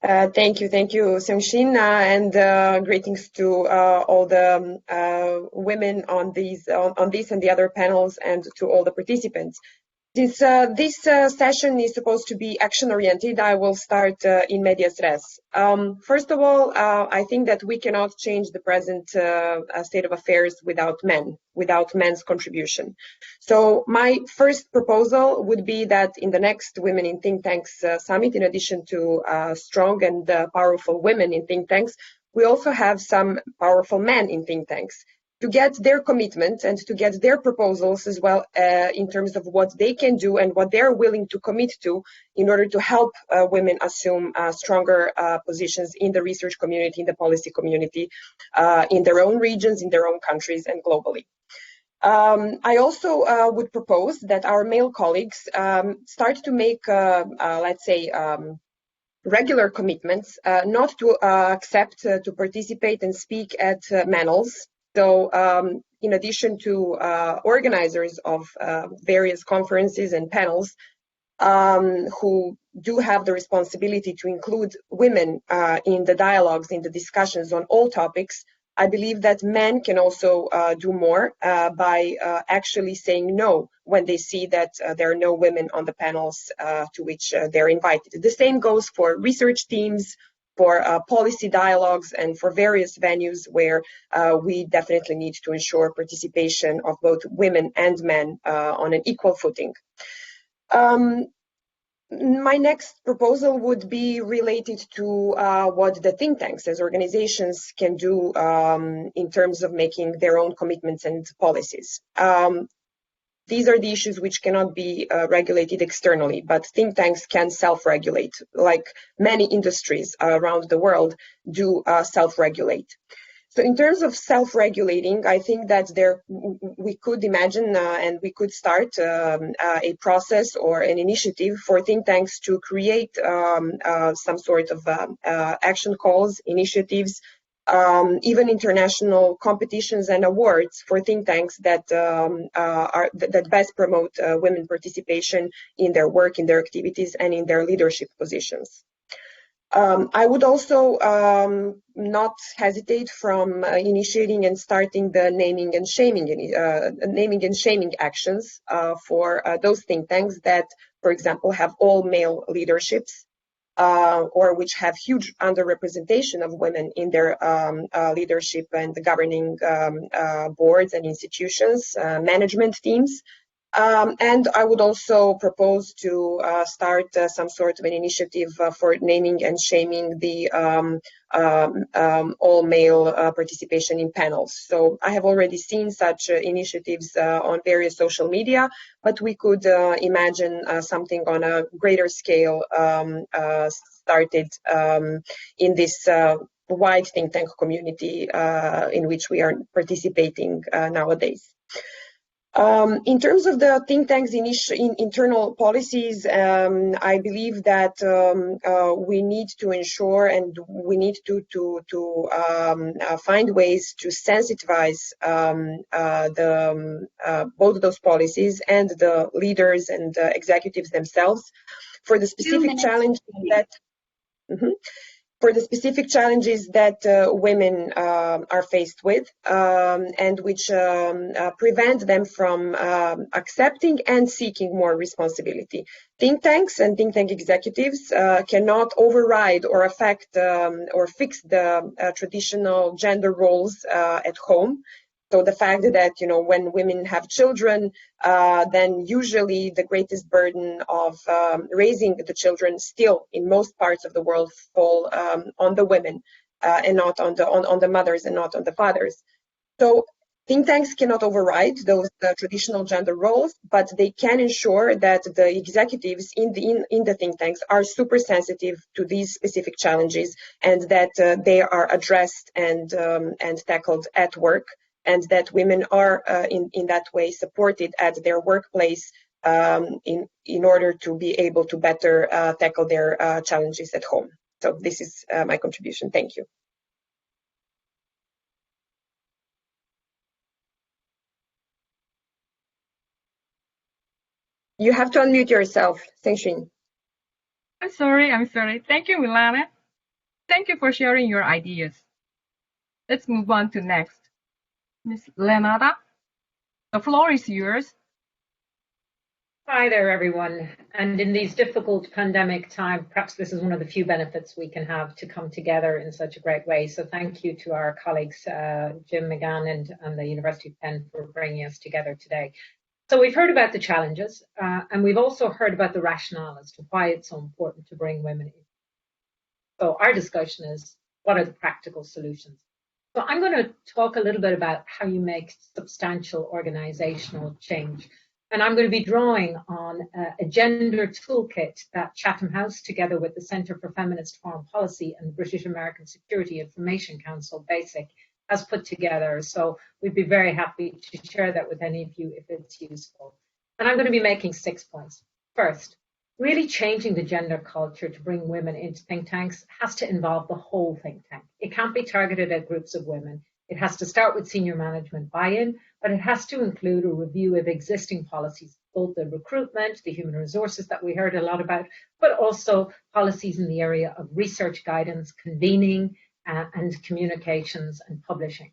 Speaker 15: Thank you, Semshin, and greetings to all the women on this and the other panels, and to all the participants. Since this session is supposed to be action-oriented, I will start in medias res. First of all, I think that we cannot change the present state of affairs without men's contribution. So my first proposal would be that in the next Women in Think Tanks Summit, in addition to strong and powerful women in think tanks, we also have some powerful men in think tanks, to get their commitment and to get their proposals as well in terms of what they can do and what they're willing to commit to in order to help women assume stronger positions in the research community, in the policy community, in their own regions, in their own countries, and globally. I also would propose that our male colleagues start to make, let's say, regular commitments, not to accept to participate and speak at panels. So in addition to organizers of various conferences and panels who do have the responsibility to include women in the dialogues, in the discussions on all topics, I believe that men can also do more by actually saying no when they see that there are no women on the panels to which they're invited. The same goes for research teams, for policy dialogues, and for various venues where we definitely need to ensure participation of both women and men on an equal footing. My next proposal would be related to what the think tanks as organizations can do in terms of making their own commitments and policies. These are the issues which cannot be regulated externally, but think tanks can self-regulate, like many industries around the world do self-regulate. So in terms of self-regulating, I think that we could imagine and we could start a process or an initiative for think tanks to create some sort of action calls, initiatives, even international competitions and awards for think tanks that that best promote women participation in their work, in their activities, and in their leadership positions. I would also not hesitate from initiating and starting the naming and shaming actions for those think tanks that, for example, have all male leaderships or which have huge underrepresentation of women in their leadership and the governing boards and institutions, management teams. And I would also propose to start some sort of an initiative for naming and shaming the all-male participation in panels. So I have already seen such initiatives on various social media, but we could imagine something on a greater scale started in this wide think tank community in which we are participating nowadays. In terms of the think tanks' internal policies, I believe that we need to ensure and we need to find ways to sensitize both those policies and the leaders and executives themselves for the specific challenge that. For the specific challenges that women are faced with and which prevent them from accepting and seeking more responsibility. Think tanks and think tank executives cannot override or affect or fix the traditional gender roles at home. So the fact that, when women have children, then usually the greatest burden of raising the children still in most parts of the world fall on the women and not on the mothers and not on the fathers. So Think tanks cannot override those traditional gender roles, but they can ensure that the executives in the think tanks are super sensitive to these specific challenges, and that they are addressed and tackled at work, and that women are in that way supported at their workplace in order to be able to better tackle their challenges at home. So this is my contribution. Thank you. You have to unmute yourself, Sengshin.
Speaker 14: I'm sorry. Thank you, Milana. Thank you for sharing your ideas. Let's move on to next. Ms. Lenata, the floor is yours.
Speaker 17: Hi there, everyone. And in these difficult pandemic times, perhaps this is one of the few benefits we can have to come together in such a great way. So thank you to our colleagues, Jim McGann and the University of Penn, for bringing us together today. So we've heard about the challenges, and we've also heard about the rationale as to why it's so important to bring women in. So our discussion is, what are the practical solutions? So I'm going to talk a little bit about how you make substantial organizational change. And I'm going to be drawing on a gender toolkit that Chatham House, together with the Centre for Feminist Foreign Policy and the British American Security Information Council, BASIC, has put together. So we'd be very happy to share that with any of you if it's useful. And I'm going to be making 6 points. First, really changing the gender culture to bring women into think tanks has to involve the whole think tank. It can't be targeted at groups of women. It has to start with senior management buy-in, but it has to include a review of existing policies, both the recruitment, the human resources that we heard a lot about, but also policies in the area of research guidance, convening, and communications and publishing.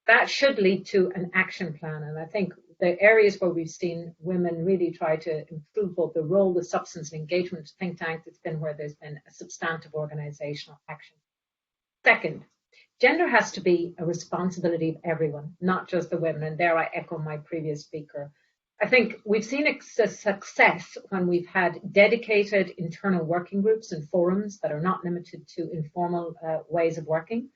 Speaker 17: That should lead to an action plan. And I think the areas where we've seen women really try to improve both the role, the substance, and engagement of think tanks, it's been where there's been a substantive organizational action. Second, gender has to be a responsibility of everyone, not just the women. And there I echo my previous speaker. I think we've seen a success when we've had dedicated internal working groups and forums that are not limited to informal ways of working.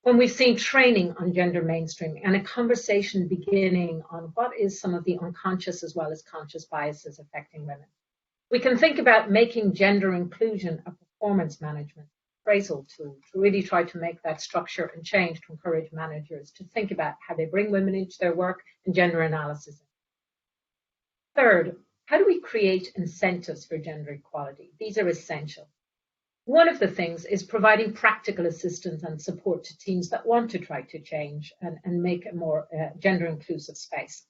Speaker 17: When we've seen training on gender mainstreaming and a conversation beginning on what is some of the unconscious as well as conscious biases affecting women. We can think about making gender inclusion a performance management appraisal tool to really try to make that structure and change to encourage managers to think about how they bring women into their work and gender analysis. Third, how do we create incentives for gender equality? These are essential. One of the things is providing practical assistance and support to teams that want to try to change and make a more gender inclusive space.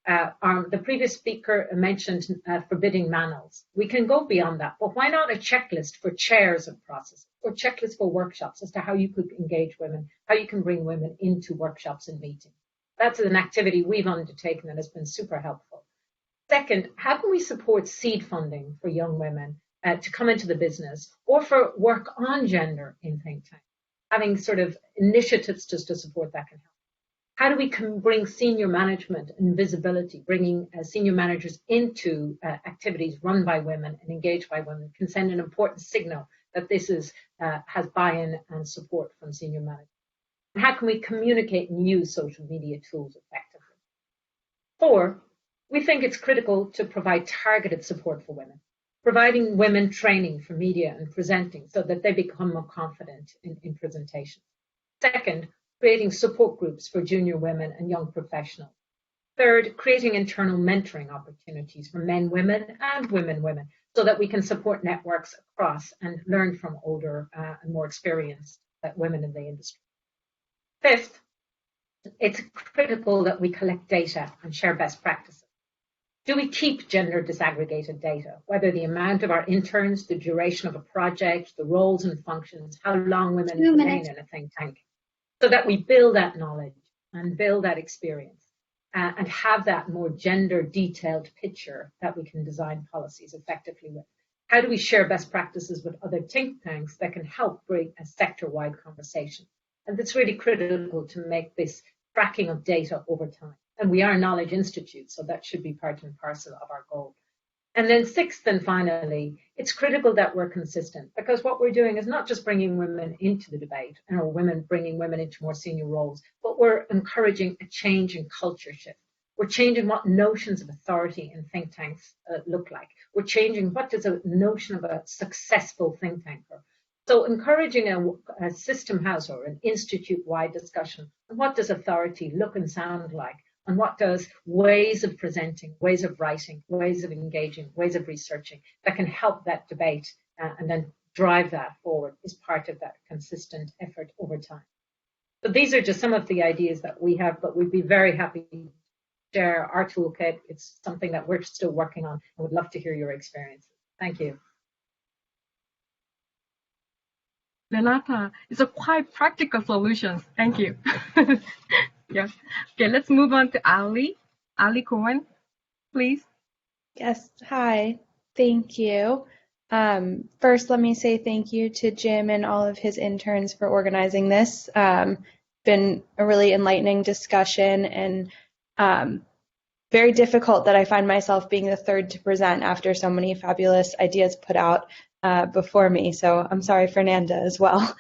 Speaker 17: The previous speaker mentioned forbidding manuals. We can go beyond that, but why not a checklist for chairs of processes or checklist for workshops as to how you could engage women, how you can bring women into workshops and meetings. That's an activity we've undertaken that has been super helpful. Second, how can we support seed funding for young women to come into the business or for work on gender in think tanks? Having sort of initiatives just to support that can help. How do we bring senior management and visibility, bringing senior managers into activities run by women and engaged by women can send an important signal that this has buy-in and support from senior managers. And how can we communicate and use social media tools effectively? 4, we think it's critical to provide targeted support for women, providing women training for media and presenting so that they become more confident in presentation. Second, creating support groups for junior women and young professionals. Third, creating internal mentoring opportunities for men, women, and women, so that we can support networks across and learn from older and more experienced women in the industry. Fifth, it's critical that we collect data and share best practices. Do we keep gender disaggregated data, whether the amount of our interns, the duration of a project, the roles and functions, how long women remain in a think tank, so that we build that knowledge and build that experience and have that more gender detailed picture that we can design policies effectively with. How do we share best practices with other think tanks that can help bring a sector-wide conversation? And it's really critical to make this tracking of data over time. And we are a knowledge institute, so that should be part and parcel of our goal. And then sixth and finally, it's critical that we're consistent, because what we're doing is not just bringing women into the debate or bringing women into more senior roles, but we're encouraging a change in culture shift. We're changing what notions of authority in think tanks look like. We're changing what does a notion of a successful think tanker. So encouraging a system house or an institute-wide discussion on what does authority look and sound like, and what does ways of presenting, ways of writing, ways of engaging, ways of researching that can help that debate and then drive that forward is part of that consistent effort over time. So these are just some of the ideas that we have, but we'd be very happy to share our toolkit. It's something that we're still working on. I would love to hear your experiences. Thank you.
Speaker 14: Renata, it's a quite practical solution. Thank you. Yeah. Okay, let's move on to Ali. Ali Cohen, please.
Speaker 8: Yes, hi. Thank you. First, let me say thank you to Jim and all of his interns for organizing this. Been a really enlightening discussion, and very difficult that I find myself being the third to present after so many fabulous ideas put out before me. So I'm sorry, Fernanda, as well.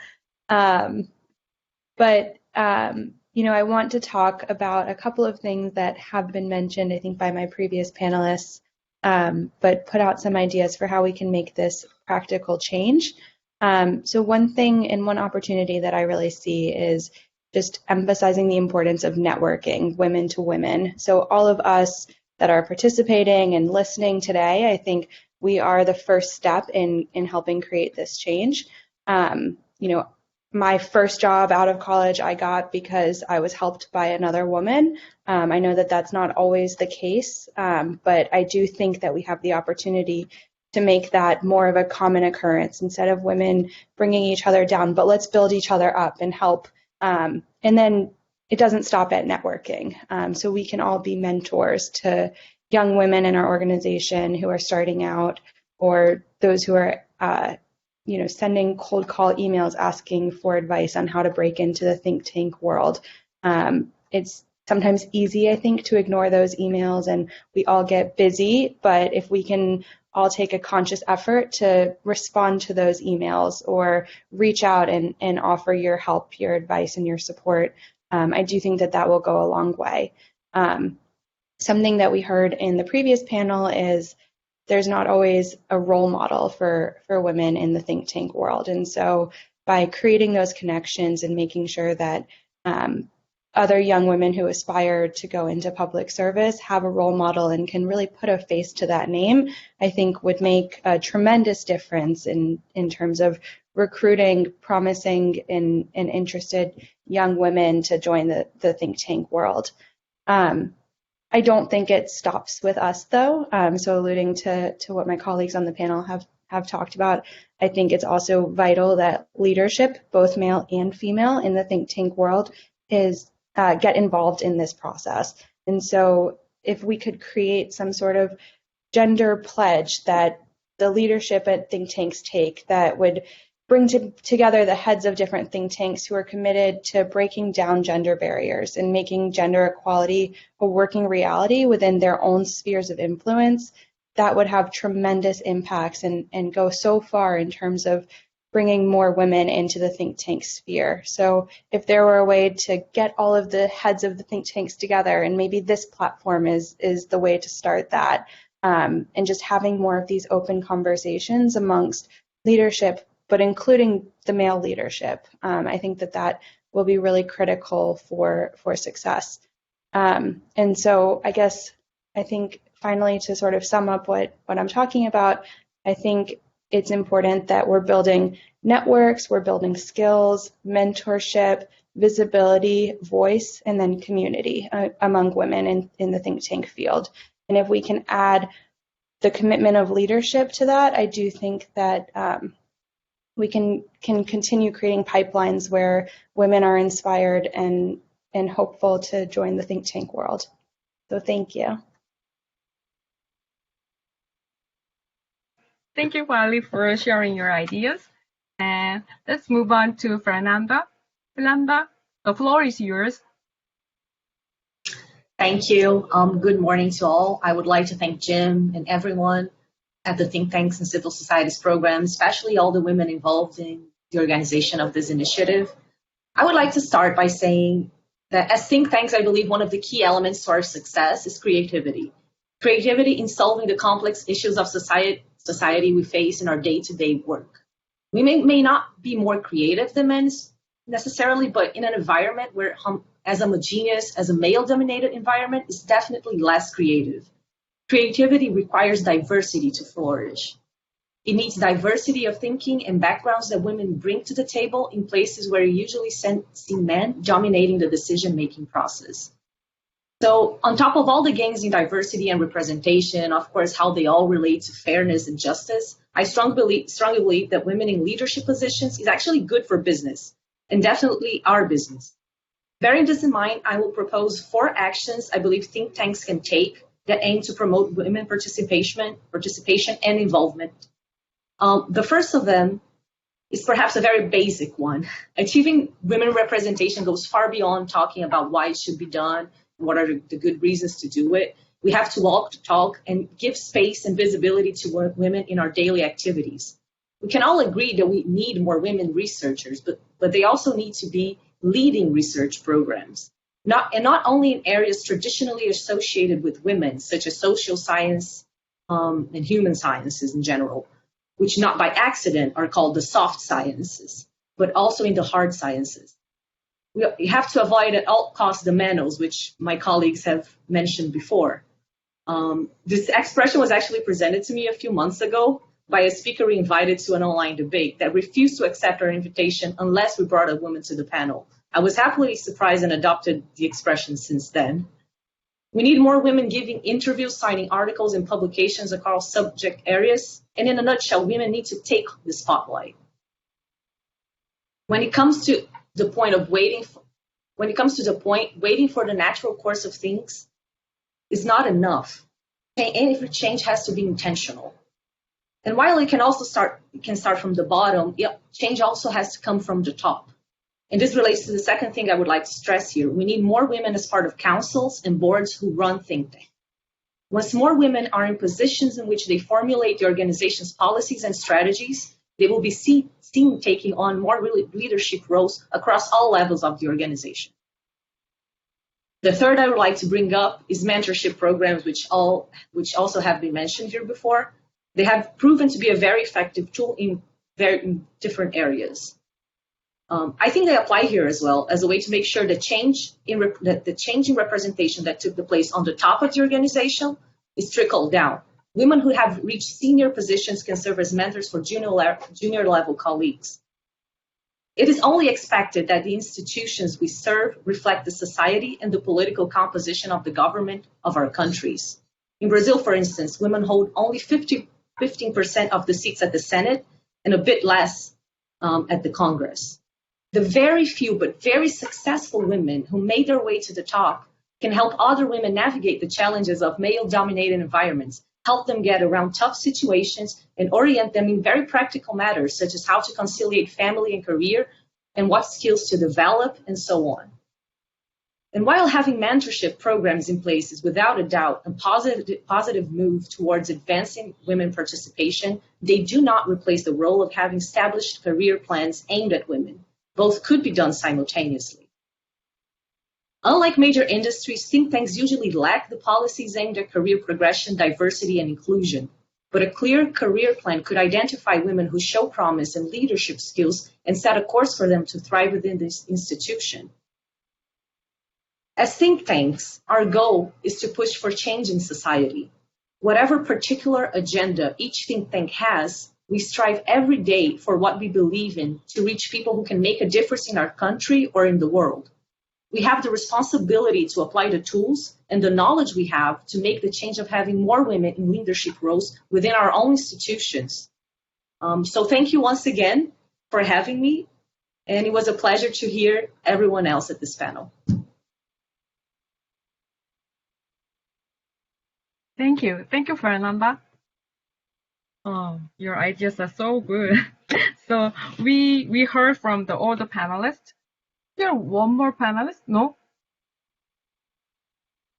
Speaker 8: I want to talk about a couple of things that have been mentioned, I think, by my previous panelists, but put out some ideas for how we can make this practical change. So one thing and one opportunity that I really see is just emphasizing the importance of networking, women to women. So all of us that are participating and listening today, I think we are the first step in helping create this change. My first job out of college I got because I was helped by another woman. I know that that's not always the case, but I do think that we have the opportunity to make that more of a common occurrence instead of women bringing each other down, but let's build each other up and help. And then it doesn't stop at networking. So we can all be mentors to young women in our organization who are starting out, or those who are sending cold call emails asking for advice on how to break into the think tank world. It's sometimes easy, I think, to ignore those emails, and we all get busy, but if we can all take a conscious effort to respond to those emails or reach out and offer your help, your advice, and your support, I do think that will go a long way. Something that we heard in the previous panel is there's not always a role model for women in the think tank world. And so by creating those connections and making sure that other young women who aspire to go into public service have a role model and can really put a face to that name, I think would make a tremendous difference in terms of recruiting promising and interested young women to join the think tank world. I don't think it stops with us, though. So alluding to what my colleagues on the panel have talked about, I think it's also vital that leadership, both male and female, in the think tank world is get involved in this process. And so if we could create some sort of gender pledge that the leadership at think tanks take that would bring together the heads of different think tanks who are committed to breaking down gender barriers and making gender equality a working reality within their own spheres of influence, that would have tremendous impacts and go so far in terms of bringing more women into the think tank sphere. So if there were a way to get all of the heads of the think tanks together, and maybe this platform is the way to start that, and just having more of these open conversations amongst leadership, but including the male leadership, I think that will be really critical for success. And so I think finally, to sort of sum up what I'm talking about, I think it's important that we're building networks, we're building skills, mentorship, visibility, voice, and then community among women in the think tank field. And if we can add the commitment of leadership to that, I do think that we can continue creating pipelines where women are inspired and hopeful to join the think tank world. So thank you.
Speaker 14: Thank you, Wally, for sharing your ideas. And let's move on to Fernanda. Fernanda, the floor is yours.
Speaker 16: Thank you. Good morning to all. I would like to thank Jim and everyone at the think tanks and civil societies program, especially all the women involved in the organization of this initiative. I would like to start by saying that as think tanks, I believe one of the key elements to our success is creativity. Creativity in solving the complex issues of society we face in our day-to-day work. We may not be more creative than men necessarily, but in an environment where as homogeneous as a male-dominated environment is definitely less creative. Creativity requires diversity to flourish. It needs diversity of thinking and backgrounds that women bring to the table in places where you usually see men dominating the decision-making process. So on top of all the gains in diversity and representation, of course, how they all relate to fairness and justice, I strongly believe that women in leadership positions is actually good for business, and definitely our business. Bearing this in mind, I will propose 4 actions I believe think tanks can take that aim to promote women participation and involvement. The first of them is perhaps a very basic one. Achieving women representation goes far beyond talking about why it should be done, what are the good reasons to do it. We have to walk the talk and give space and visibility to women in our daily activities. We can all agree that we need more women researchers, but they also need to be leading research programs, not only in areas traditionally associated with women, such as social science and human sciences in general, which not by accident are called the soft sciences, but also in the hard sciences. We have to avoid at all costs the manuals, which my colleagues have mentioned before. This expression was actually presented to me a few months ago by a speaker we invited to an online debate that refused to accept our invitation unless we brought a woman to the panel. I was happily surprised and adopted the expression since then. We need more women giving interviews, signing articles and publications across subject areas. And in a nutshell, women need to take the spotlight. When it comes to the point of waiting for the natural course of things is not enough. And every change has to be intentional. And while it can start from the bottom, change also has to come from the top. And this relates to the second thing I would like to stress here. We need more women as part of councils and boards who run think tanks. Once more women are in positions in which they formulate the organization's policies and strategies, they will be seen taking on more leadership roles across all levels of the organization. The third I would like to bring up is mentorship programs, which also have been mentioned here before. They have proven to be a very effective tool in different areas. I think they apply here as well as a way to make sure the change in representation that took place on the top of the organization is trickled down. Women who have reached senior positions can serve as mentors for junior level colleagues. It is only expected that the institutions we serve reflect the society and the political composition of the government of our countries. In Brazil, for instance, women hold only 15% of the seats at the Senate and a bit less at the Congress. The very few but very successful women who made their way to the top can help other women navigate the challenges of male-dominated environments, help them get around tough situations, and orient them in very practical matters, such as how to conciliate family and career, and what skills to develop, and so on. And while having mentorship programs in place is without a doubt a positive move towards advancing women participation, they do not replace the role of having established career plans aimed at women. Both could be done simultaneously. Unlike major industries, think tanks usually lack the policies aimed at career progression, diversity, and inclusion. But a clear career plan could identify women who show promise and leadership skills and set a course for them to thrive within this institution. As think tanks, our goal is to push for change in society. Whatever particular agenda each think tank has, we strive every day for what we believe in to reach people who can make a difference in our country or in the world. We have the responsibility to apply the tools and the knowledge we have to make the change of having more women in leadership roles within our own institutions. So thank you once again for having me, and it was a pleasure to hear everyone else at this panel.
Speaker 14: Thank you, Fernanda. Your ideas are so good. So we heard from all the panelists. Here, one more panelist? No?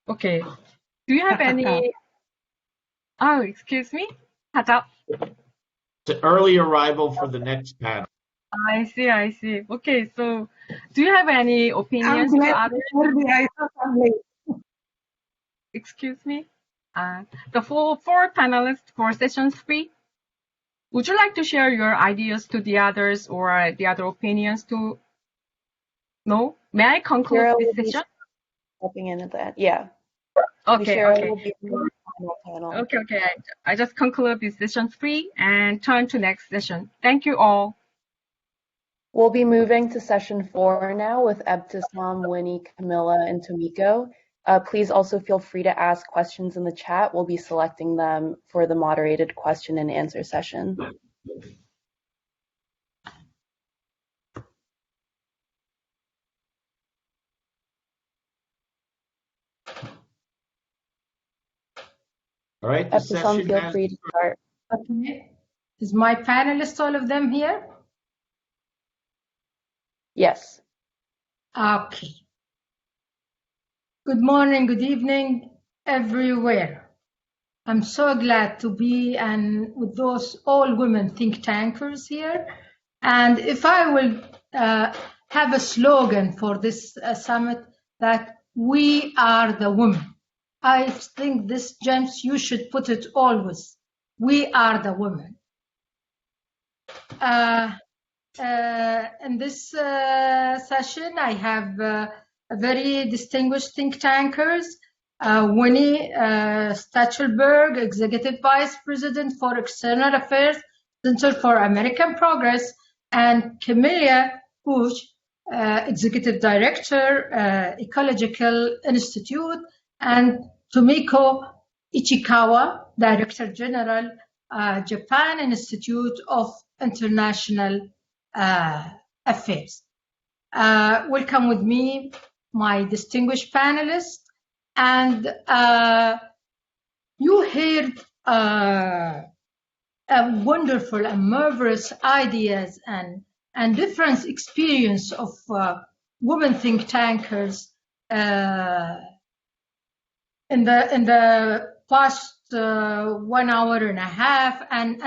Speaker 14: Okay. Do you have any? Oh, excuse me. 하자.
Speaker 1: It's an early arrival for the next panel.
Speaker 14: I see, I see. Okay, so do you have any opinions
Speaker 18: I'm
Speaker 14: to
Speaker 18: glad
Speaker 14: others?
Speaker 18: I thought I'm late.
Speaker 14: Excuse me? The four panelists for session 3, would you like to share your ideas to the others or the other opinions to? No? May I conclude
Speaker 8: Cheryl
Speaker 14: this
Speaker 8: will be
Speaker 14: session?
Speaker 8: stepping in at that. Yeah.
Speaker 14: Okay,
Speaker 8: Cheryl
Speaker 14: okay.
Speaker 8: will be in the final panel.
Speaker 14: Okay, okay. I just conclude this session 3 and turn to next session. Thank you all.
Speaker 8: We'll be moving to session 4 now with Ebtisam, Winnie, Camilla, and Tomiko. Please also feel free to ask questions in the chat. We'll be selecting them for the moderated question and answer session.
Speaker 1: All right, the session
Speaker 8: Feel
Speaker 1: has...
Speaker 8: free to start.
Speaker 18: Okay. Is my panelists, all of them here?
Speaker 8: Yes.
Speaker 18: Okay. Good morning, good evening, everywhere. I'm so glad to be with those all women think tankers here. And if I will have a slogan for this summit, that we are the women. I think this, James, you should put it always. We are the women. In this session, I have a very distinguished think tankers. Winnie Stachelberg, Executive Vice President for External Affairs, Center for American Progress, and Camilla Bush, Executive Director, Ecological Institute, and Tomiko Ichikawa, Director General, Japan Institute of International Affairs. Welcome with me, my distinguished panelists. And you heard wonderful and marvelous ideas and different experience of women think tankers in the past 1 hour and a half. And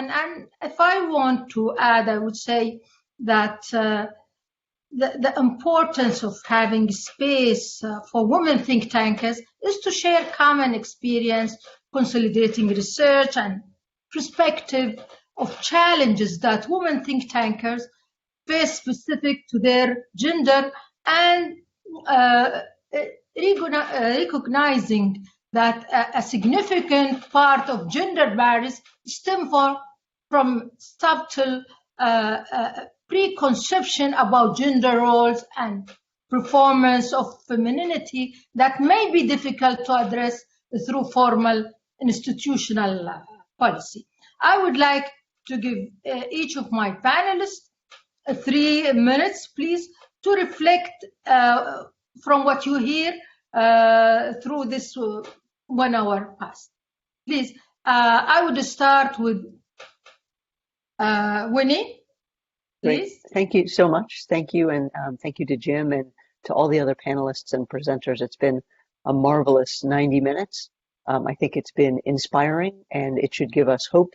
Speaker 18: if I want to add, I would say that the importance of having space for women think tankers is to share common experience, consolidating research and perspective of challenges that women think tankers face specific to their gender, and recognizing that a significant part of gender barriers stem from subtle preconception about gender roles and performance of femininity that may be difficult to address through formal institutional policy. I would like to give each of my panelists 3 minutes, please, to reflect from what you hear through this 1 hour past. Please, I would start with Winnie.
Speaker 19: Great. Thank you so much. Thank you, and thank you to Jim and to all the other panelists and presenters. It's been a marvelous 90 minutes. I think it's been inspiring, and it should give us hope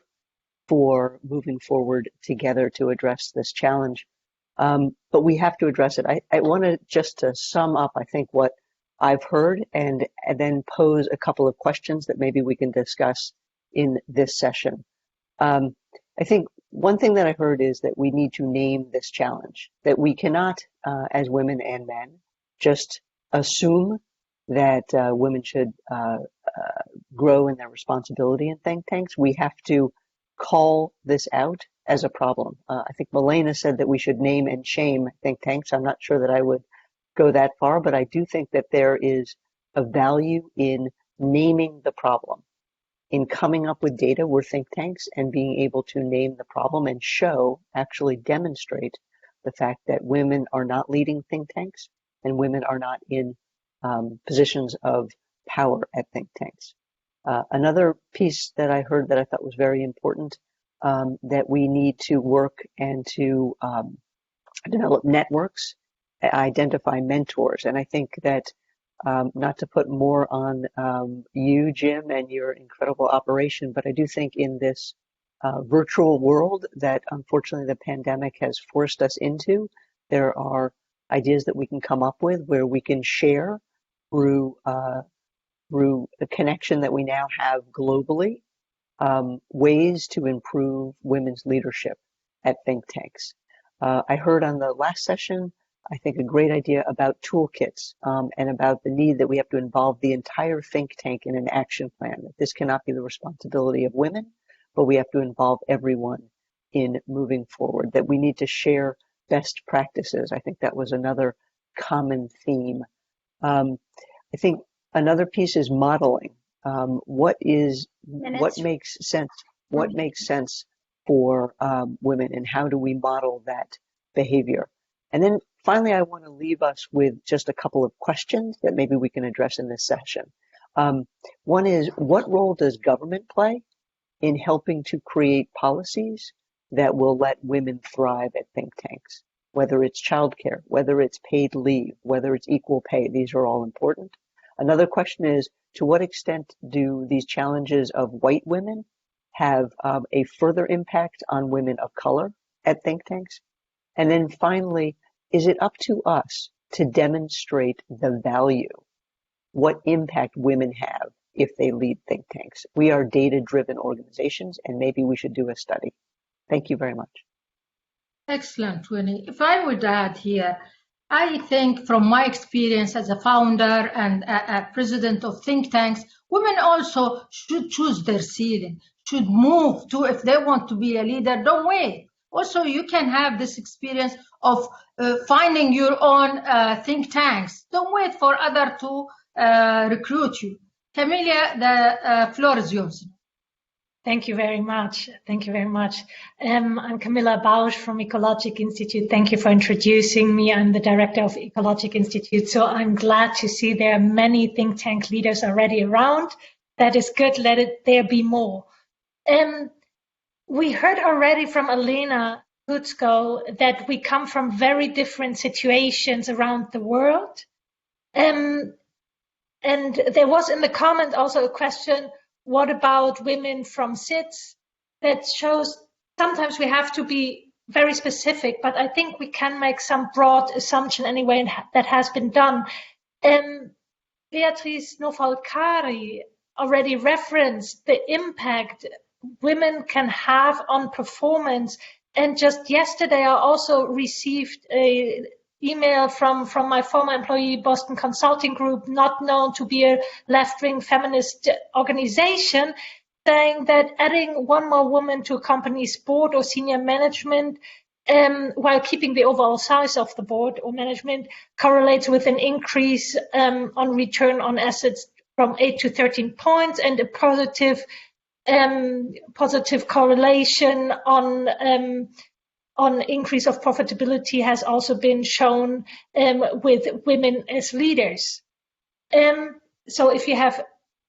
Speaker 19: for moving forward together to address this challenge. But we have to address it. I wanted just to sum up, I think, what I've heard and then pose a couple of questions that maybe we can discuss in this session. I think one thing that I heard is that we need to name this challenge, that we cannot, as women and men, just assume that women should grow in their responsibility in think tanks. We have to call this out as a problem. I think Milena said that we should name and shame think tanks. I'm not sure that I would go that far, but I do think that there is a value in naming the problem, in coming up with data where think tanks and being able to name the problem and show, actually demonstrate the fact that women are not leading think tanks and women are not in positions of power at think tanks. Another piece that I heard that I thought was very important, that we need to work and to develop networks, identify mentors. And I think that not to put more on you, Jim, and your incredible operation, but I do think in this virtual world that unfortunately the pandemic has forced us into, there are ideas that we can come up with where we can share through the connection that we now have globally, ways to improve women's leadership at think tanks. I heard on the last session, I think, a great idea about toolkits and about the need that we have to involve the entire think tank in an action plan. That this cannot be the responsibility of women, but we have to involve everyone in moving forward, that we need to share best practices. I think that was another common theme. I think another piece is modeling. What makes sense? What makes sense for women, and how do we model that behavior? And then finally, I want to leave us with just a couple of questions that maybe we can address in this session. One is, what role does government play in helping to create policies that will let women thrive at think tanks? Whether it's childcare, whether it's paid leave, whether it's equal pay, these are all important. Another question is, to what extent do these challenges of white women have a further impact on women of color at think tanks? And then finally, is it up to us to demonstrate the value, what impact women have if they lead think tanks? We are data-driven organizations, and maybe we should do a study. Thank you very much.
Speaker 18: Excellent, Winnie. If I would add here, I think from my experience as a founder and a president of think tanks, women also should choose their ceiling, should move to, if they want to be a leader, don't wait. Also, you can have this experience of finding your own think tanks. Don't wait for others to recruit you. Camelia, the floor is yours.
Speaker 20: Thank you very much. Thank you very much. I'm Camilla Bausch from Ecologic Institute. Thank you for introducing me. I'm the director of Ecologic Institute. So I'm glad to see there are many think tank leaders already around. That is good. Let there be more. We heard already from Elena Gutsko that we come from very different situations around the world. And there was in the comment also a question, what about women from SIDS? That shows sometimes we have to be very specific, but I think we can make some broad assumption anyway that has been done. Beatrice Nofalkari already referenced the impact women can have on performance. And just yesterday, I also received an email from my former employee, Boston Consulting Group, not known to be a left-wing feminist organization, saying that adding one more woman to a company's board or senior management, while keeping the overall size of the board or management, correlates with an increase on return on assets from 8 to 13 points, and a positive correlation on increase of profitability has also been shown with women as leaders. So if you have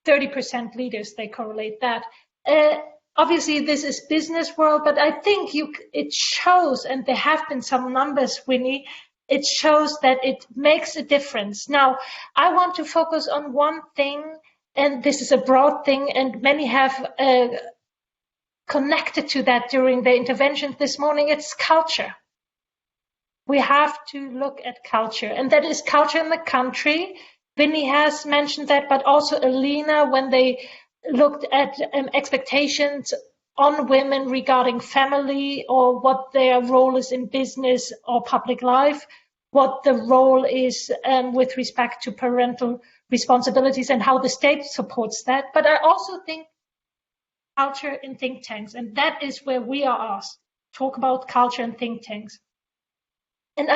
Speaker 20: 30% leaders, they correlate that. Obviously, this is business world, but I think it shows, and there have been some numbers, Winnie, it shows that it makes a difference. Now, I want to focus on one thing, and this is a broad thing, and many have connected to that during the interventions this morning. It's culture. We have to look at culture, and that is culture in the country. Vinny has mentioned that, but also Alina, when they looked at expectations on women regarding family or what their role is in business or public life, what the role is with respect to parental responsibilities and how the state supports that. But I also think culture in think tanks, and that is where we are asked to talk about culture in think tanks. And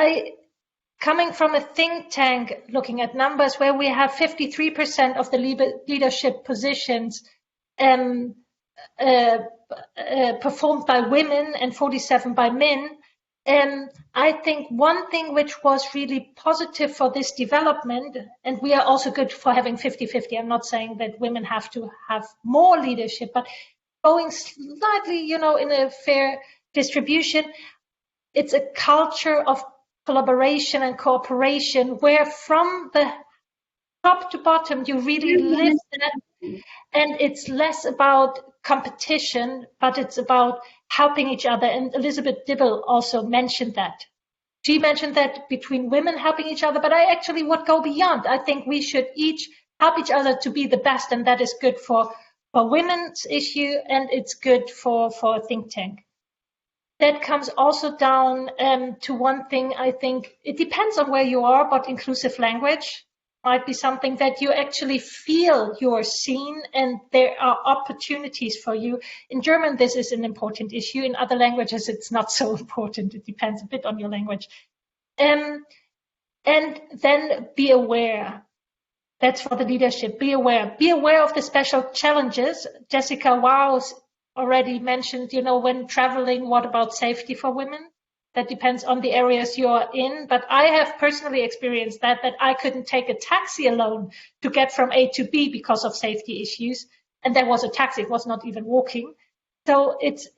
Speaker 20: coming from a think tank, looking at numbers where we have 53% of the leadership positions performed by women and 47 by men. I think one thing which was really positive for this development, and we are also good for having 50-50. I'm not saying that women have to have more leadership, but going slightly, in a fair distribution, it's a culture of collaboration and cooperation where from the top to bottom, you really live that. And it's less about competition, but it's about helping each other. And Elizabeth Dibble also mentioned that. She mentioned that between women helping each other, but I actually would go beyond. I think we should each help each other to be the best, and that is good for women's issue, and it's good for a think tank. That comes also down to one thing. I think it depends on where you are, but inclusive language might be something that you actually feel you're seen and there are opportunities for you. In German, this is an important issue. In other languages, it's not so important. It depends a bit on your language. And then be aware. That's for the leadership. Be aware. Be aware of the special challenges. Jessica Wiles already mentioned, when traveling, what about safety for women? That depends on the areas you're in. But I have personally experienced that I couldn't take a taxi alone to get from A to B because of safety issues. And there was a taxi, it was not even walking. So it's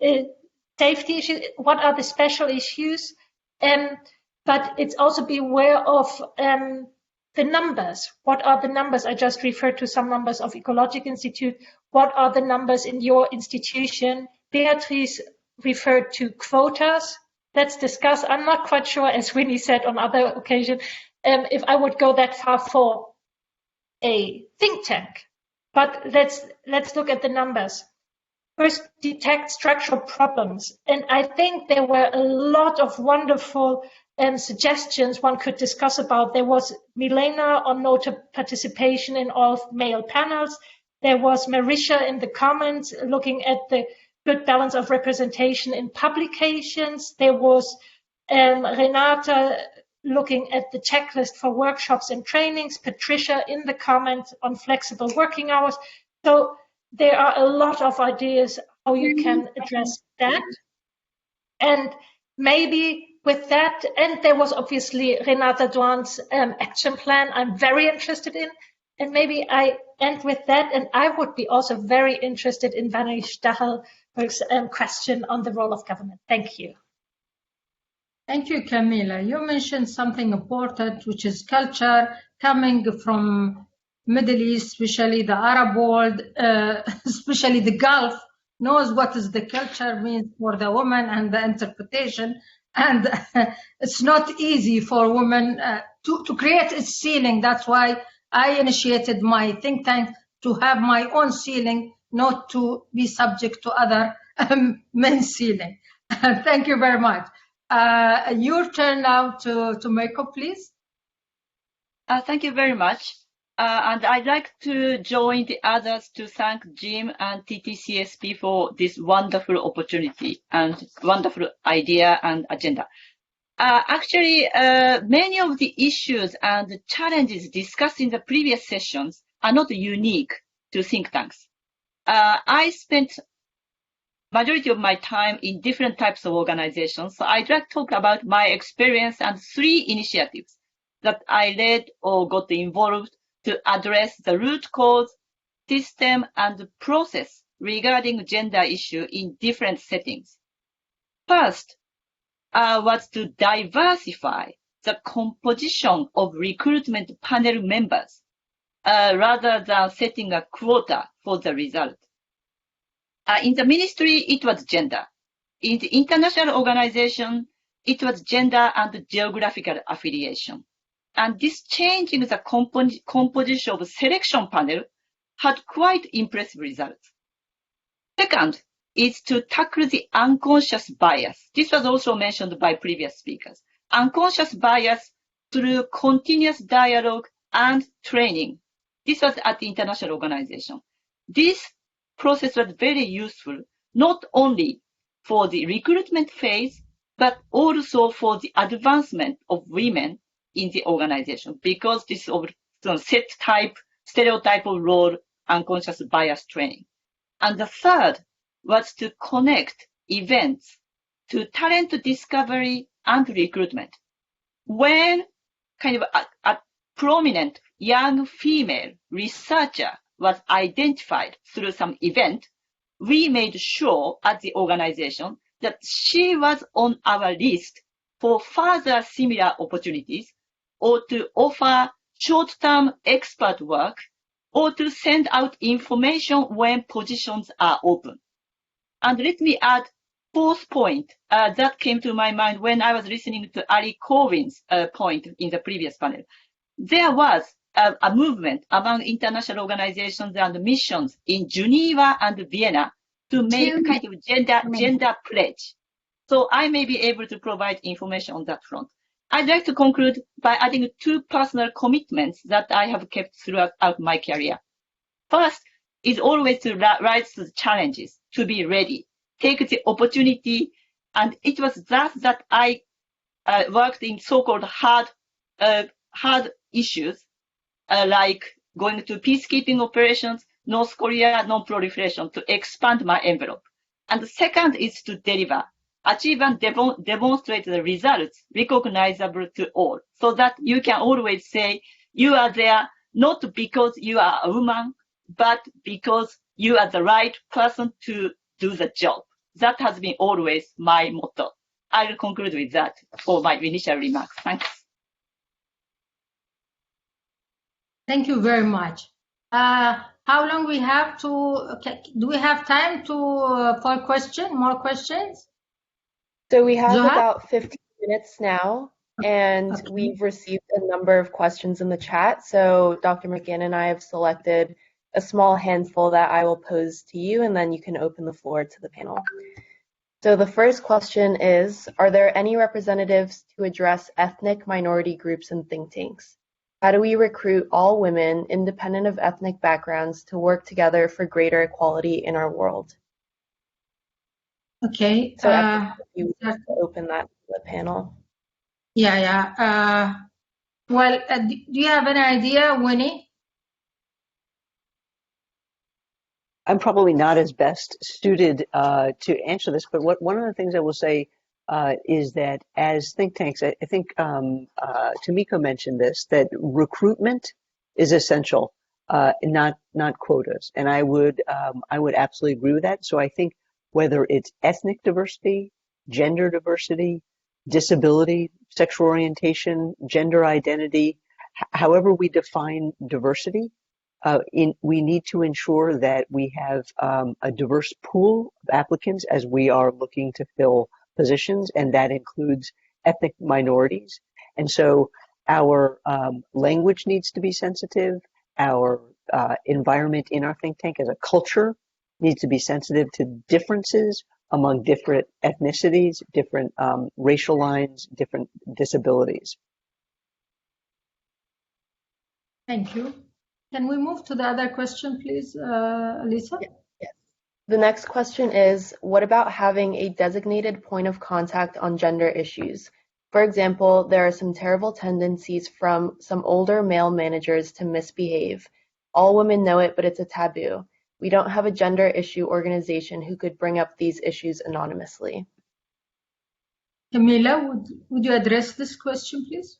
Speaker 20: safety issues. What are the special issues? But it's also be aware of the numbers. What are the numbers? I just referred to some numbers of Ecologic Institute. What are the numbers in your institution? Beatrice referred to quotas. Let's discuss. I'm not quite sure, as Winnie said on other occasions, if I would go that far for a think tank. But let's look at the numbers. First, detect structural problems. And I think there were a lot of wonderful suggestions one could discuss about. There was Milena on no participation in all male panels. There was Marisha in the comments looking at the good balance of representation in publications. There was Renata looking at the checklist for workshops and trainings. Patricia in the comments on flexible working hours. So there are a lot of ideas how you can address that. And maybe with that, and there was obviously Renata Duan's action plan I'm very interested in. And maybe I end with that. And I would be also very interested in Vani Stachelberg's question on the role of government. Thank you.
Speaker 18: Thank you, Camila. You mentioned something important, which is culture coming from Middle East, especially the Arab world, especially the Gulf, knows what is the culture means for the woman and the interpretation. And it's not easy for women to create a ceiling. That's why I initiated my think tank to have my own ceiling, not to be subject to other men's ceiling. Thank you very much. Your turn now to Meiko, please.
Speaker 21: Thank you very much. And I'd like to join the others to thank Jim and TTCSP for this wonderful opportunity and wonderful idea and agenda. Actually, many of the issues and challenges discussed in the previous sessions are not unique to think tanks. I spent majority of my time in different types of organizations, so I'd like to talk about my experience and 3 initiatives that I led or got involved to address the root cause, system, and process regarding gender issue in different settings. First was to diversify the composition of recruitment panel members rather than setting a quota for the result. In the ministry, it was gender. In the international organization, it was gender and geographical affiliation. And this change in the composition of selection panel had quite impressive results. Second is to tackle the unconscious bias. This was also mentioned by previous speakers. Unconscious bias through continuous dialogue and training. This was at the international organization. This process was very useful, not only for the recruitment phase, but also for the advancement of women in the organization, because this of set type, stereotypal role, unconscious bias training. And the third was to connect events to talent discovery and recruitment. When kind of a prominent young female researcher was identified through some event, we made sure at the organization that she was on our list for further similar opportunities or to offer short-term expert work or to send out information when positions are open. And let me add fourth point that came to my mind when I was listening to Ali Corbin's point in the previous panel. There was a movement among international organizations and missions in Geneva and Vienna to make kind of gender pledge. So I may be able to provide information on that front. I'd like to conclude by adding 2 personal commitments that I have kept throughout my career. First is always to rise to the challenges, to be ready, take the opportunity, and it was thus that I worked in so-called hard issues like going to peacekeeping operations, North Korea, non-proliferation, to expand my envelope. And the second is to deliver, achieve and demonstrate the results recognizable to all, so that you can always say you are there not because you are a woman, but because you are the right person to do the job. That has been always my motto. I'll conclude with that for my initial remarks. Thanks.
Speaker 18: Thank you very much. How long we have to? Do we have time to for more questions?
Speaker 8: So we have
Speaker 18: Zohar?
Speaker 8: about 15 minutes now, and
Speaker 18: Okay.
Speaker 8: we've received a number of questions in the chat. So Dr. McGinn and I have selected a small handful that I will pose to you, and then you can open the floor to the panel. So the first question is, are there any representatives to address ethnic minority groups and think tanks? How do we recruit all women, independent of ethnic backgrounds, to work together for greater equality in our world?
Speaker 18: Okay.
Speaker 8: So you want to open that to the panel.
Speaker 18: Yeah. Well, do you have any idea, Winnie?
Speaker 19: I'm probably not as best suited to answer this, but one of the things I will say is that as think tanks, I think Tomiko mentioned this, that recruitment is essential, not quotas, and I would absolutely agree with that. So I think whether it's ethnic diversity, gender diversity, disability, sexual orientation, gender identity, however we define diversity, we need to ensure that we have a diverse pool of applicants as we are looking to fill positions, and that includes ethnic minorities. And so our language needs to be sensitive. Our environment in our think tank as a culture needs to be sensitive to differences among different ethnicities, different racial lines, different disabilities.
Speaker 18: Thank you. Can we move to the other question, please, Lisa?
Speaker 8: Yes. The next question is, what about having a designated point of contact on gender issues? For example, there are some terrible tendencies from some older male managers to misbehave. All women know it, but it's a taboo. We don't have a gender issue organization who could bring up these issues anonymously.
Speaker 18: Camila, would you address this question, please?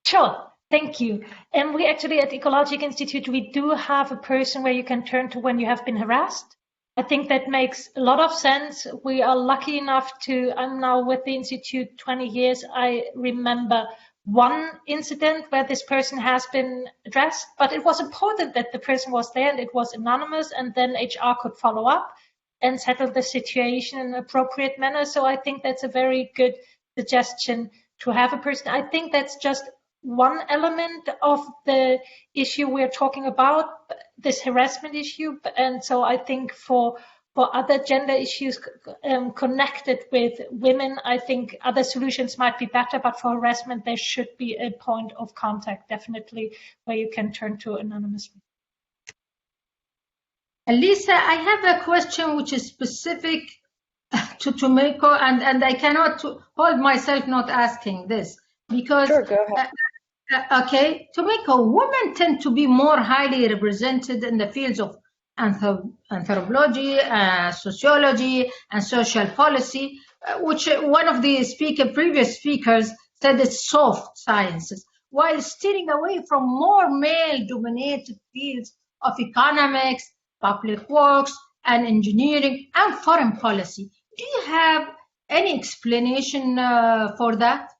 Speaker 20: Sure. Thank you. And we actually at Ecologic Institute, we do have a person where you can turn to when you have been harassed. I think that makes a lot of sense. We are lucky enough I'm now with the Institute 20 years. I remember one incident where this person has been addressed, but it was important that the person was there and it was anonymous, and then HR could follow up and settle the situation in an appropriate manner. So I think that's a very good suggestion to have a person. I think that's just one element of the issue we're talking about, this harassment issue. And so I think for other gender issues connected with women, I think other solutions might be better, but for harassment, there should be a point of contact, definitely, where you can turn to anonymously.
Speaker 18: Lisa, I have a question which is specific to Tomiko, and I cannot hold myself not asking this, because
Speaker 8: sure, go ahead.
Speaker 18: Okay, Tomiko, women tend to be more highly represented in the fields of anthropology, sociology, and social policy, which one of the previous speakers said it's soft sciences, while steering away from more male-dominated fields of economics, public works, and engineering, and foreign policy. Do you have any explanation for that?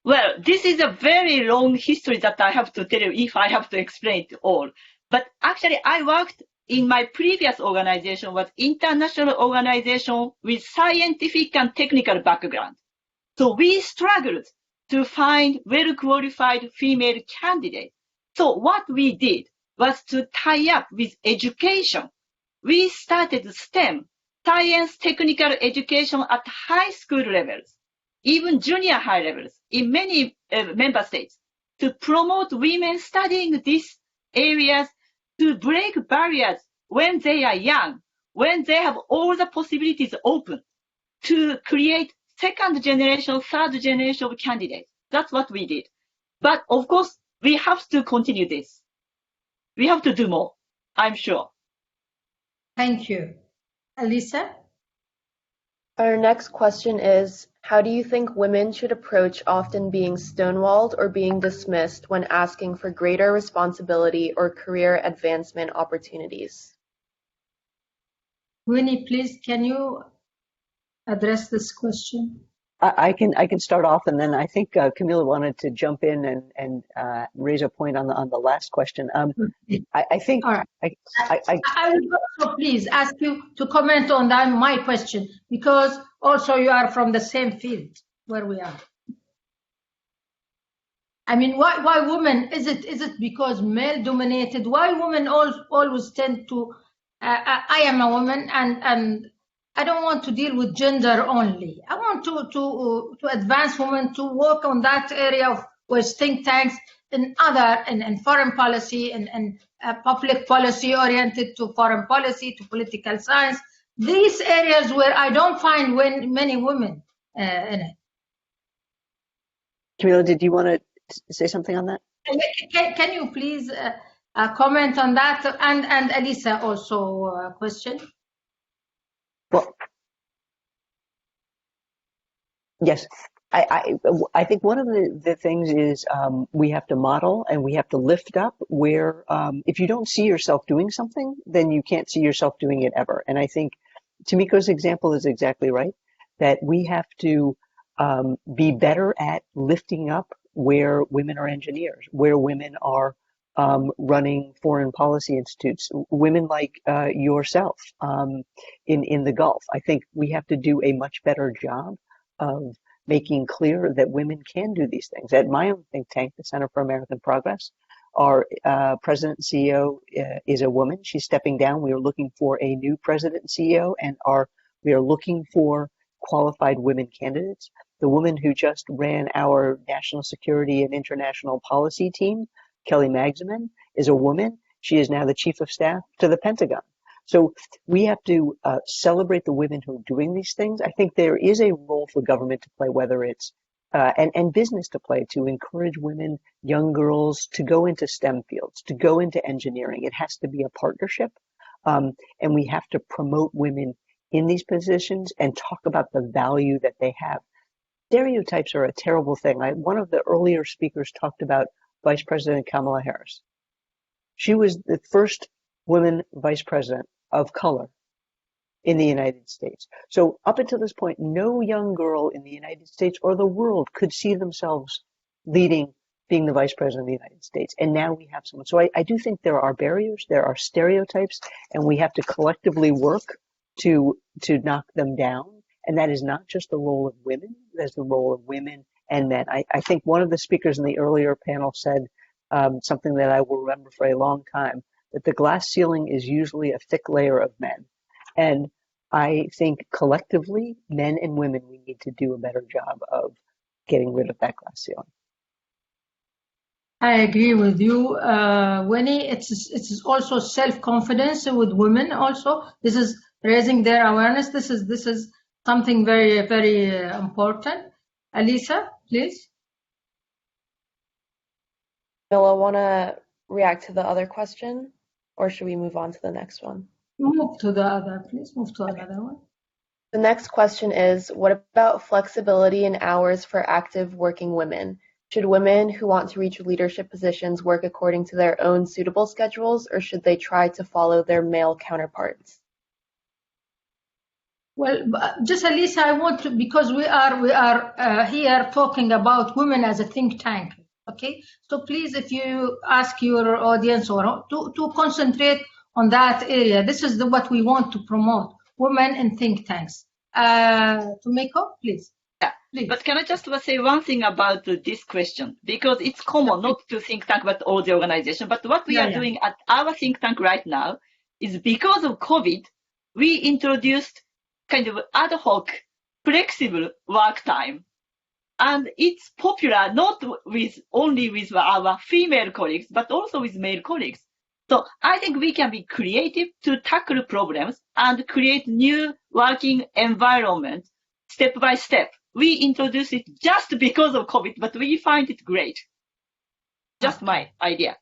Speaker 21: Well, this is a very long history that I have to tell you if I have to explain it all. But actually, I worked in my previous organization was international organization with scientific and technical background. So we struggled to find well-qualified female candidates. So what we did was to tie up with education. We started STEM, science technical education at high school levels, even junior high levels in many member states to promote women studying these areas to break barriers when they are young, when they have all the possibilities open to create second generation, third generation of candidates. That's what we did. But of course, we have to continue this. We have to do more, I'm sure.
Speaker 18: Thank you. Elisa?
Speaker 3: Our next question is, how do you think women should approach often being stonewalled or being dismissed when asking for greater responsibility or career advancement opportunities?
Speaker 18: Winnie, please, can you address this question?
Speaker 19: I can start off, and then I think Camila wanted to jump in and raise a point on the last question. I think
Speaker 18: all right. I would also please ask you to comment on that my question, because also you are from the same field where we are. I mean, why women? Is it because male dominated? Why women always tend to? I am a woman, and I don't want to deal with gender only. I want to advance women to work on that area of with think tanks and other and foreign policy and public policy oriented to foreign policy to political science. These areas where I don't find many women in it.
Speaker 19: Camila, did you want to say something on that?
Speaker 18: Can you please comment on that, and Elisa also question?
Speaker 19: Well, yes, I think one of the things is we have to model and we have to lift up where if you don't see yourself doing something, then you can't see yourself doing it ever. And I think Tomiko's example is exactly right, that we have to be better at lifting up where women are engineers, where women are running foreign policy institutes, women like yourself in the Gulf. I think we have to do a much better job of making clear that women can do these things. At my own think tank, the Center for American Progress, our president and CEO is a woman. She's stepping down. We are looking for a new president and CEO, and we are looking for qualified women candidates. The woman who just ran our national security and international policy team, Kelly Magsamen, is a woman. She is now the chief of staff to the Pentagon. So we have to celebrate the women who are doing these things. I think there is a role for government to play, whether it's and business to play, to encourage women, young girls to go into STEM fields, to go into engineering. It has to be a partnership, and we have to promote women in these positions and talk about the value that they have. Stereotypes are a terrible thing. One of the earlier speakers talked about Vice President Kamala Harris. She was the first woman vice president of color in the United States. So up until this point, no young girl in the United States or the world could see themselves being the vice president of the United States. And now we have someone. So I do think there are barriers, there are stereotypes, and we have to collectively work to knock them down. And that is not just the role of women, that's the role of women and men. I think one of the speakers in the earlier panel said something that I will remember for a long time, that the glass ceiling is usually a thick layer of men. And I think collectively, men and women, we need to do a better job of getting rid of that glass ceiling.
Speaker 18: I agree with you, Winnie. It's also self-confidence with women. Also, this is raising their awareness. This is something very, very important. Elisa, please.
Speaker 3: Camilla, want to react to the other question, or should we move on to the next one?
Speaker 18: Move to the other, please. Move to another one.
Speaker 3: The next question is, what about flexibility in hours for active working women? Should women who want to reach leadership positions work according to their own suitable schedules, or should they try to follow their male counterparts?
Speaker 18: Well, just Elisa, I want to, because we are here talking about women as a think tank. Okay, so please, if you ask your audience or to concentrate on that area, this is what we want to promote: women in think tanks. Tomiko, please.
Speaker 21: Yeah.
Speaker 18: Please.
Speaker 21: But can I just say one thing about this question? Because it's common not to think tank about all the organization, but what we are doing at our think tank right now is because of COVID, we introduced kind of ad hoc, flexible work time. And it's popular not only with our female colleagues, but also with male colleagues. So I think we can be creative to tackle problems and create new working environment step by step. We introduced it just because of COVID, but we find it great. Just my idea.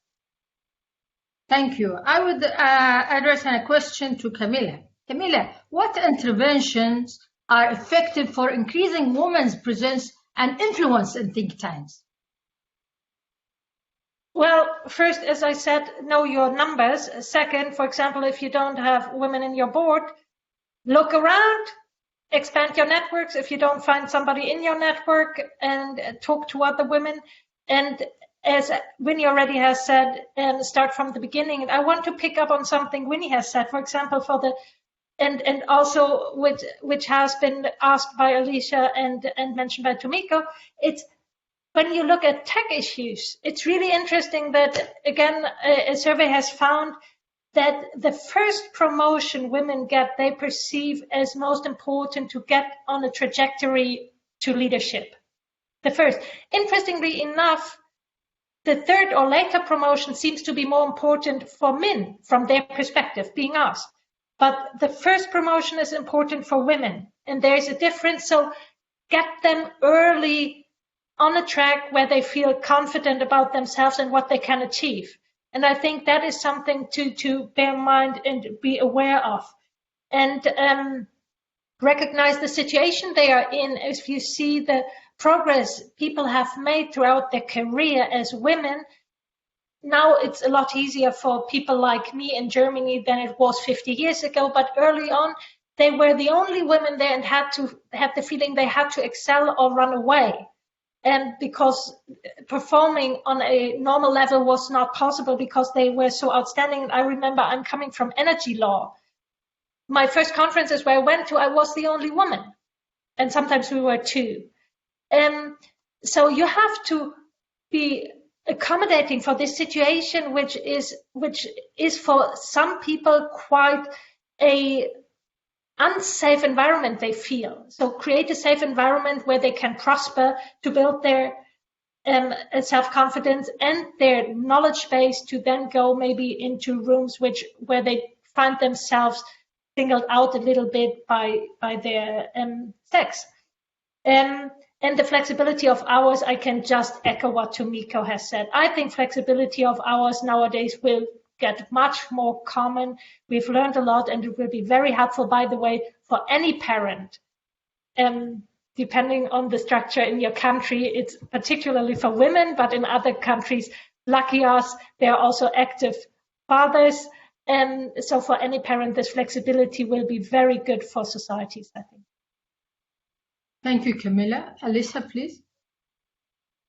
Speaker 18: Thank you. I would address a question to Camilla. Camilla, what interventions are effective for increasing women's presence and influence in think tanks?
Speaker 20: Well, first, as I said, know your numbers. Second, for example, if you don't have women in your board, look around, expand your networks. If you don't find somebody in your network, and talk to other women. And as Winnie already has said, start from the beginning. And I want to pick up on something Winnie has said, for example, and also which has been asked by Alicia and mentioned by Tomiko. It's when you look at tech issues, it's really interesting that, again, a survey has found that the first promotion women get, they perceive as most important to get on a trajectory to leadership. The first. Interestingly enough, the third or later promotion seems to be more important for men from their perspective, being asked. But the first promotion is important for women, and there's a difference. So get them early on a track where they feel confident about themselves and what they can achieve. And I think that is something to bear in mind and be aware of. And recognize the situation they are in. If you see the progress people have made throughout their career as women, now it's a lot easier for people like me in Germany than it was 50 years ago. But early on, they were the only women there and had the feeling they had to excel or run away. And because performing on a normal level was not possible because they were so outstanding. And I remember I'm coming from energy law. My first conferences where I went to, I was the only woman. And sometimes we were two. So you have to be accommodating for this situation, which is for some people quite a unsafe environment they feel. So create a safe environment where they can prosper to build their self-confidence and their knowledge base to then go maybe into rooms where they find themselves singled out a little bit by their sex. And the flexibility of hours, I can just echo what Tomiko has said. I think flexibility of hours nowadays will get much more common. We've learned a lot, and it will be very helpful, by the way, for any parent. Depending on the structure in your country, it's particularly for women, but in other countries, lucky us, there are also active fathers. So for any parent, this flexibility will be very good for societies, I think.
Speaker 18: Thank you, Camilla. Alisa, please.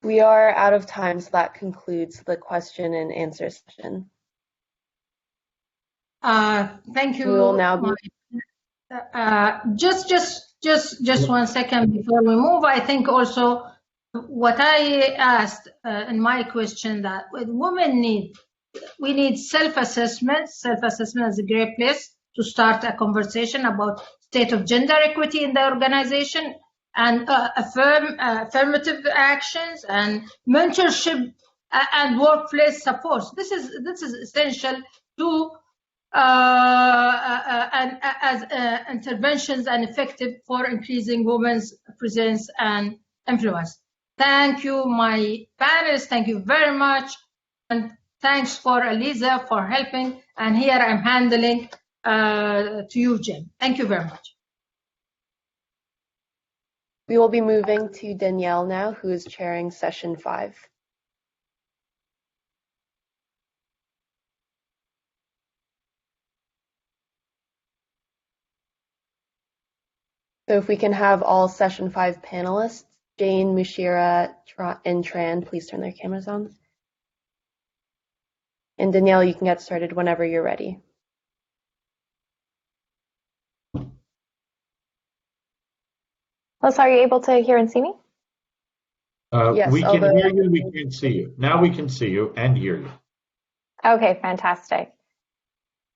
Speaker 3: We are out of time, so that concludes the question and answer session.
Speaker 18: Thank you.
Speaker 3: We will now be...
Speaker 18: Just 1 second before we move. I think also what I asked in my question, that women we need self-assessment. Self-assessment is a great place to start a conversation about state of gender equity in the organization, and affirmative actions and mentorship and workplace support. This is essential to as interventions and effective for increasing women's presence and influence. Thank you, my panelists. Thank you very much. And thanks for Elisa for helping. And here I'm handling to you, Jim. Thank you very much.
Speaker 3: We will be moving to Danielle now, who is chairing session 5. So if we can have all session 5 panelists, Jane, Mushira, and Tran, please turn their cameras on. And Danielle, you can get started whenever you're ready.
Speaker 4: Melissa, are you able to hear and see me?
Speaker 3: Yes,
Speaker 1: we can hear you, we can't see you. Now we can see you and hear you.
Speaker 4: Okay, fantastic.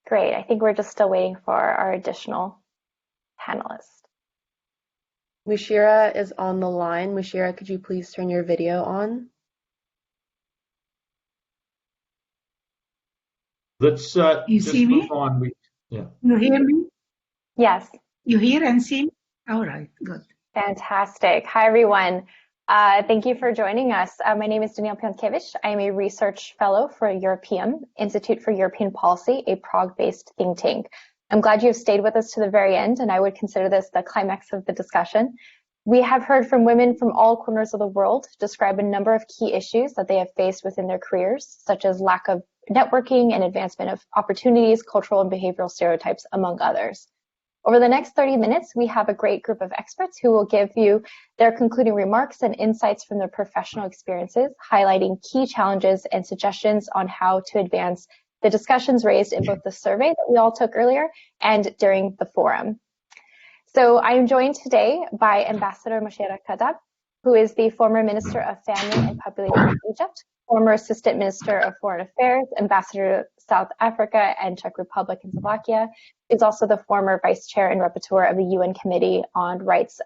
Speaker 4: Great. I think we're just still waiting for our additional panelists.
Speaker 3: Mushira is on the line. Mushira, could you please turn your video on?
Speaker 1: Let's
Speaker 22: you
Speaker 1: just
Speaker 22: see me?
Speaker 1: move on. Yeah.
Speaker 22: You hear me?
Speaker 4: Yes.
Speaker 22: You hear and see me? All right, good.
Speaker 4: Fantastic. Hi, everyone. Thank you for joining us. My name is Danielle Piątkiewicz. I am a research fellow for European Institute for European Policy, a Prague-based think tank. I'm glad you have stayed with us to the very end, and I would consider this the climax of the discussion. We have heard from women from all corners of the world describe a number of key issues that they have faced within their careers, such as lack of networking and advancement of opportunities, cultural and behavioral stereotypes, among others. Over the next 30 minutes, we have a great group of experts who will give you their concluding remarks and insights from their professional experiences, highlighting key challenges and suggestions on how to advance the discussions raised in both the survey that we all took earlier and during the forum. So I am joined today by Ambassador Mushira Kadab, who is the former Minister of Family and Population of Egypt, former Assistant Minister of Foreign Affairs, Ambassador to South Africa and Czech Republic and Slovakia. Is also the former Vice Chair and Rapporteur of the UN Committee on Rights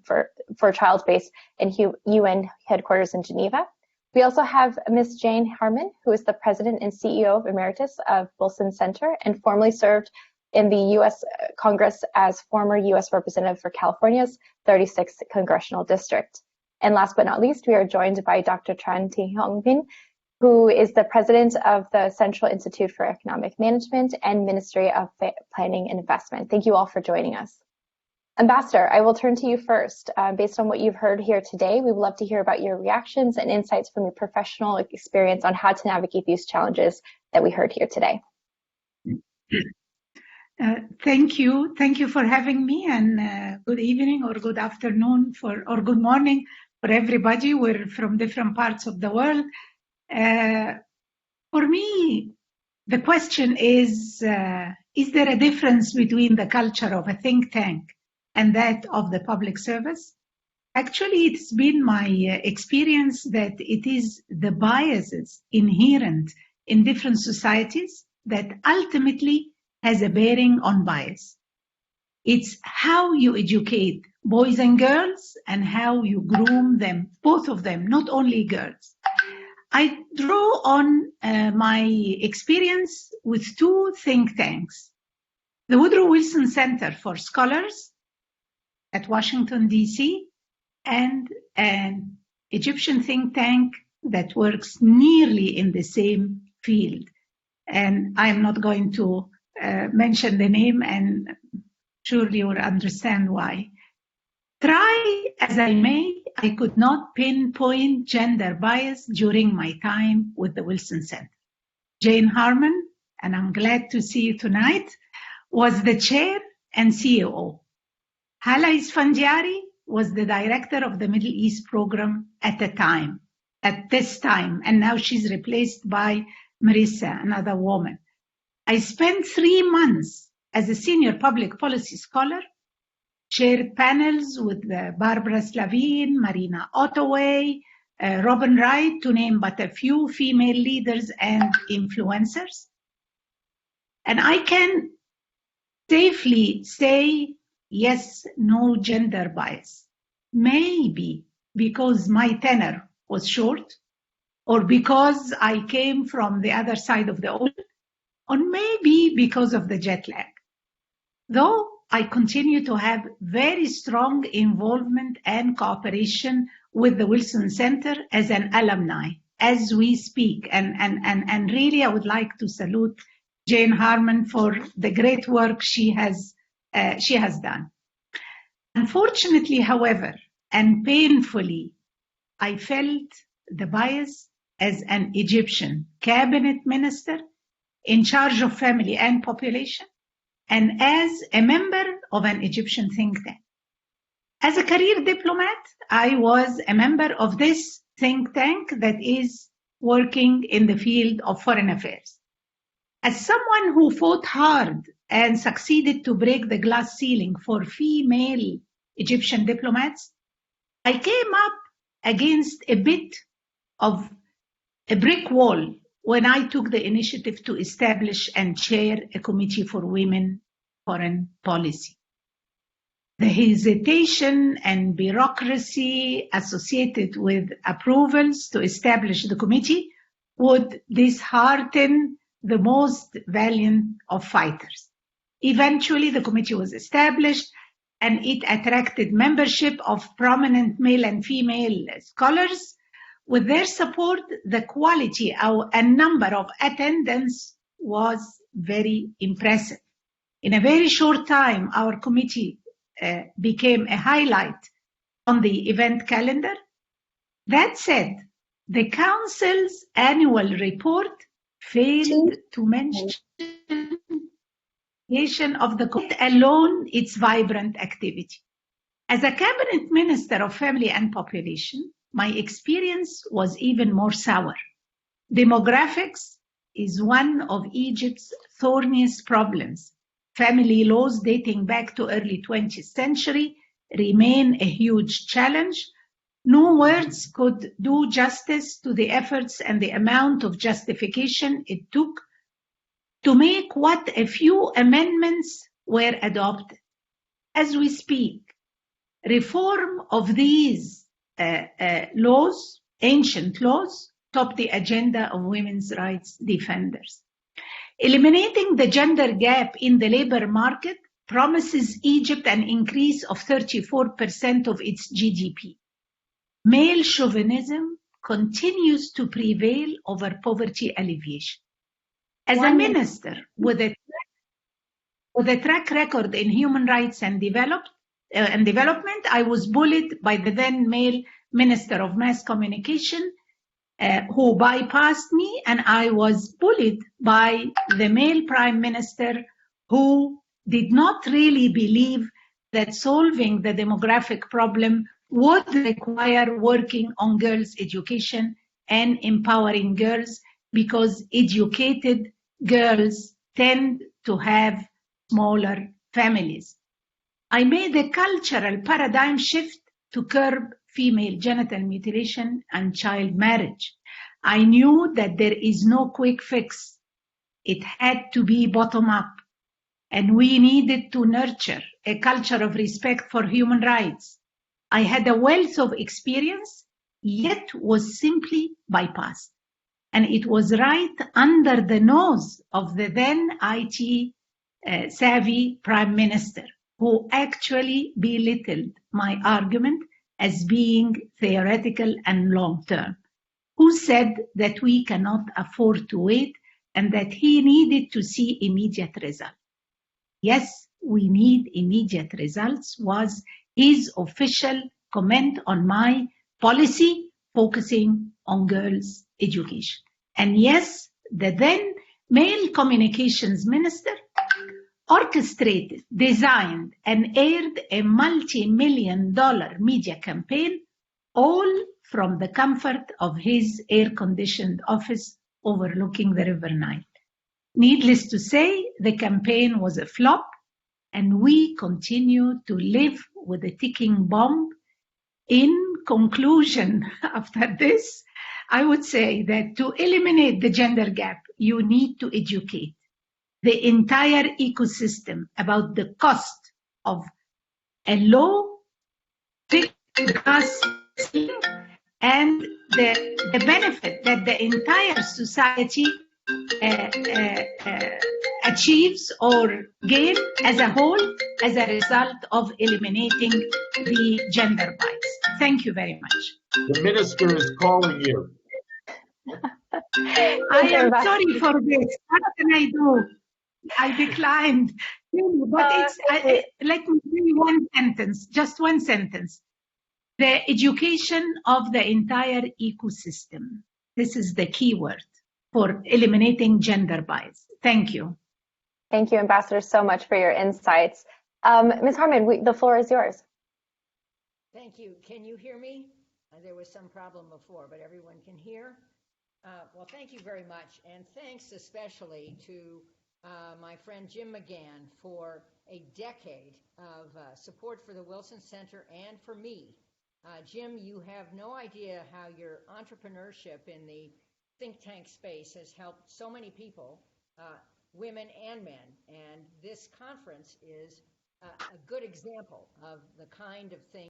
Speaker 4: for Child based in UN headquarters in Geneva. We also have Ms. Jane Harman, who is the President and CEO Emeritus of Wilson Center and formerly served in the U.S. Congress as former U.S. Representative for California's 36th Congressional District. And last but not least, we are joined by Dr. Tran Thi Hong Bin, who is the president of the Central Institute for Economic Management and Ministry of Planning and Investment. Thank you all for joining us. Ambassador, I will turn to you first. Based on what you've heard here today, we would love to hear about your reactions and insights from your professional experience on how to navigate these challenges that we heard here today.
Speaker 22: Thank you. Thank you for having me, and good evening or good afternoon or good morning for everybody. We're from different parts of the world. For me, the question is there a difference between the culture of a think tank and that of the public service? Actually, it's been my experience that it is the biases inherent in different societies that ultimately has a bearing on bias. It's how you educate boys and girls and how you groom them, both of them, not only girls. I draw on my experience with two think tanks. The Woodrow Wilson Center for Scholars at Washington, D.C., and an Egyptian think tank that works nearly in the same field. And I'm not going to mention the name, and surely you will understand why. Try as I may, I could not pinpoint gender bias during my time with the Wilson Center. Jane Harman, and I'm glad to see you tonight, was the chair and CEO. Hala Isfandiari was the director of the Middle East program at this time, and now she's replaced by Marissa, another woman. I spent 3 months as a senior public policy scholar, chaired panels with Barbara Slavin, Marina Ottaway, Robin Wright, to name but a few female leaders and influencers. And I can safely say, yes, no gender bias. Maybe because my tenure was short, or because I came from the other side of the ocean, or maybe because of the jet lag. Though I continue to have very strong involvement and cooperation with the Wilson Center as an alumni as we speak. And really, I would like to salute Jane Harman for the great work she has done. Unfortunately, however, and painfully, I felt the bias as an Egyptian cabinet minister in charge of family and population, and as a member of an Egyptian think tank. As a career diplomat, I was a member of this think tank that is working in the field of foreign affairs. As someone who fought hard and succeeded to break the glass ceiling for female Egyptian diplomats, I came up against a bit of a brick wall when I took the initiative to establish and chair a committee for women foreign policy. The hesitation and bureaucracy associated with approvals to establish the committee would dishearten the most valiant of fighters. Eventually, the committee was established and it attracted membership of prominent male and female scholars. With their support, the quality and number of attendance was very impressive. In a very short time, our committee became a highlight on the event calendar. That said, the Council's annual report failed to mention of the committee alone its vibrant activity. As a cabinet minister of family and population, my experience was even more sour. Demographics is one of Egypt's thorniest problems. Family laws dating back to early 20th century remain a huge challenge. No words could do justice to the efforts and the amount of justification it took to make what a few amendments were adopted. As we speak, reform of these laws, ancient laws, top the agenda of women's rights defenders. Eliminating the gender gap in the labor market promises Egypt an increase of 34% of its GDP. Male chauvinism continues to prevail over poverty alleviation. As a minister with a track record in human rights and development, I was bullied by the then male Minister of Mass Communication, who bypassed me, and I was bullied by the male Prime Minister, who did not really believe that solving the demographic problem would require working on girls' education and empowering girls, because educated girls tend to have smaller families. I made a cultural paradigm shift to curb female genital mutilation and child marriage. I knew that there is no quick fix. It had to be bottom up, and we needed to nurture a culture of respect for human rights. I had a wealth of experience, yet was simply bypassed. And it was right under the nose of the then IT savvy Prime Minister, who actually belittled my argument as being theoretical and long-term, who said that we cannot afford to wait and that he needed to see immediate results. Yes, we need immediate results was his official comment on my policy focusing on girls' education. And yes, the then male communications minister orchestrated, designed, and aired a multi-million-dollar media campaign, all from the comfort of his air-conditioned office overlooking the River Nile. Needless to say, the campaign was a flop, and we continue to live with a ticking bomb. In conclusion, after this, I would say that to eliminate the gender gap, you need to educate the entire ecosystem about the cost of a low cost and the benefit that the entire society achieves or gain as a whole as a result of eliminating the gender bias. Thank you very much.
Speaker 1: The minister is calling you.
Speaker 22: I am sorry for this. What can I do? I declined. But it's, let me say one sentence, just one sentence. The education of the entire ecosystem. This is the key word for eliminating gender bias. Thank you.
Speaker 4: Thank you, Ambassador, so much for your insights. Ms. Harman, the floor is yours.
Speaker 2: Thank you. Can you hear me? There was some problem before, but everyone can hear. Well, thank you very much. And thanks especially to my friend Jim McGann for a decade of support for the Wilson Center and for me. Jim, you have no idea how your entrepreneurship in the think tank space has helped so many people, women and men. And this conference is a good example of the kind of thing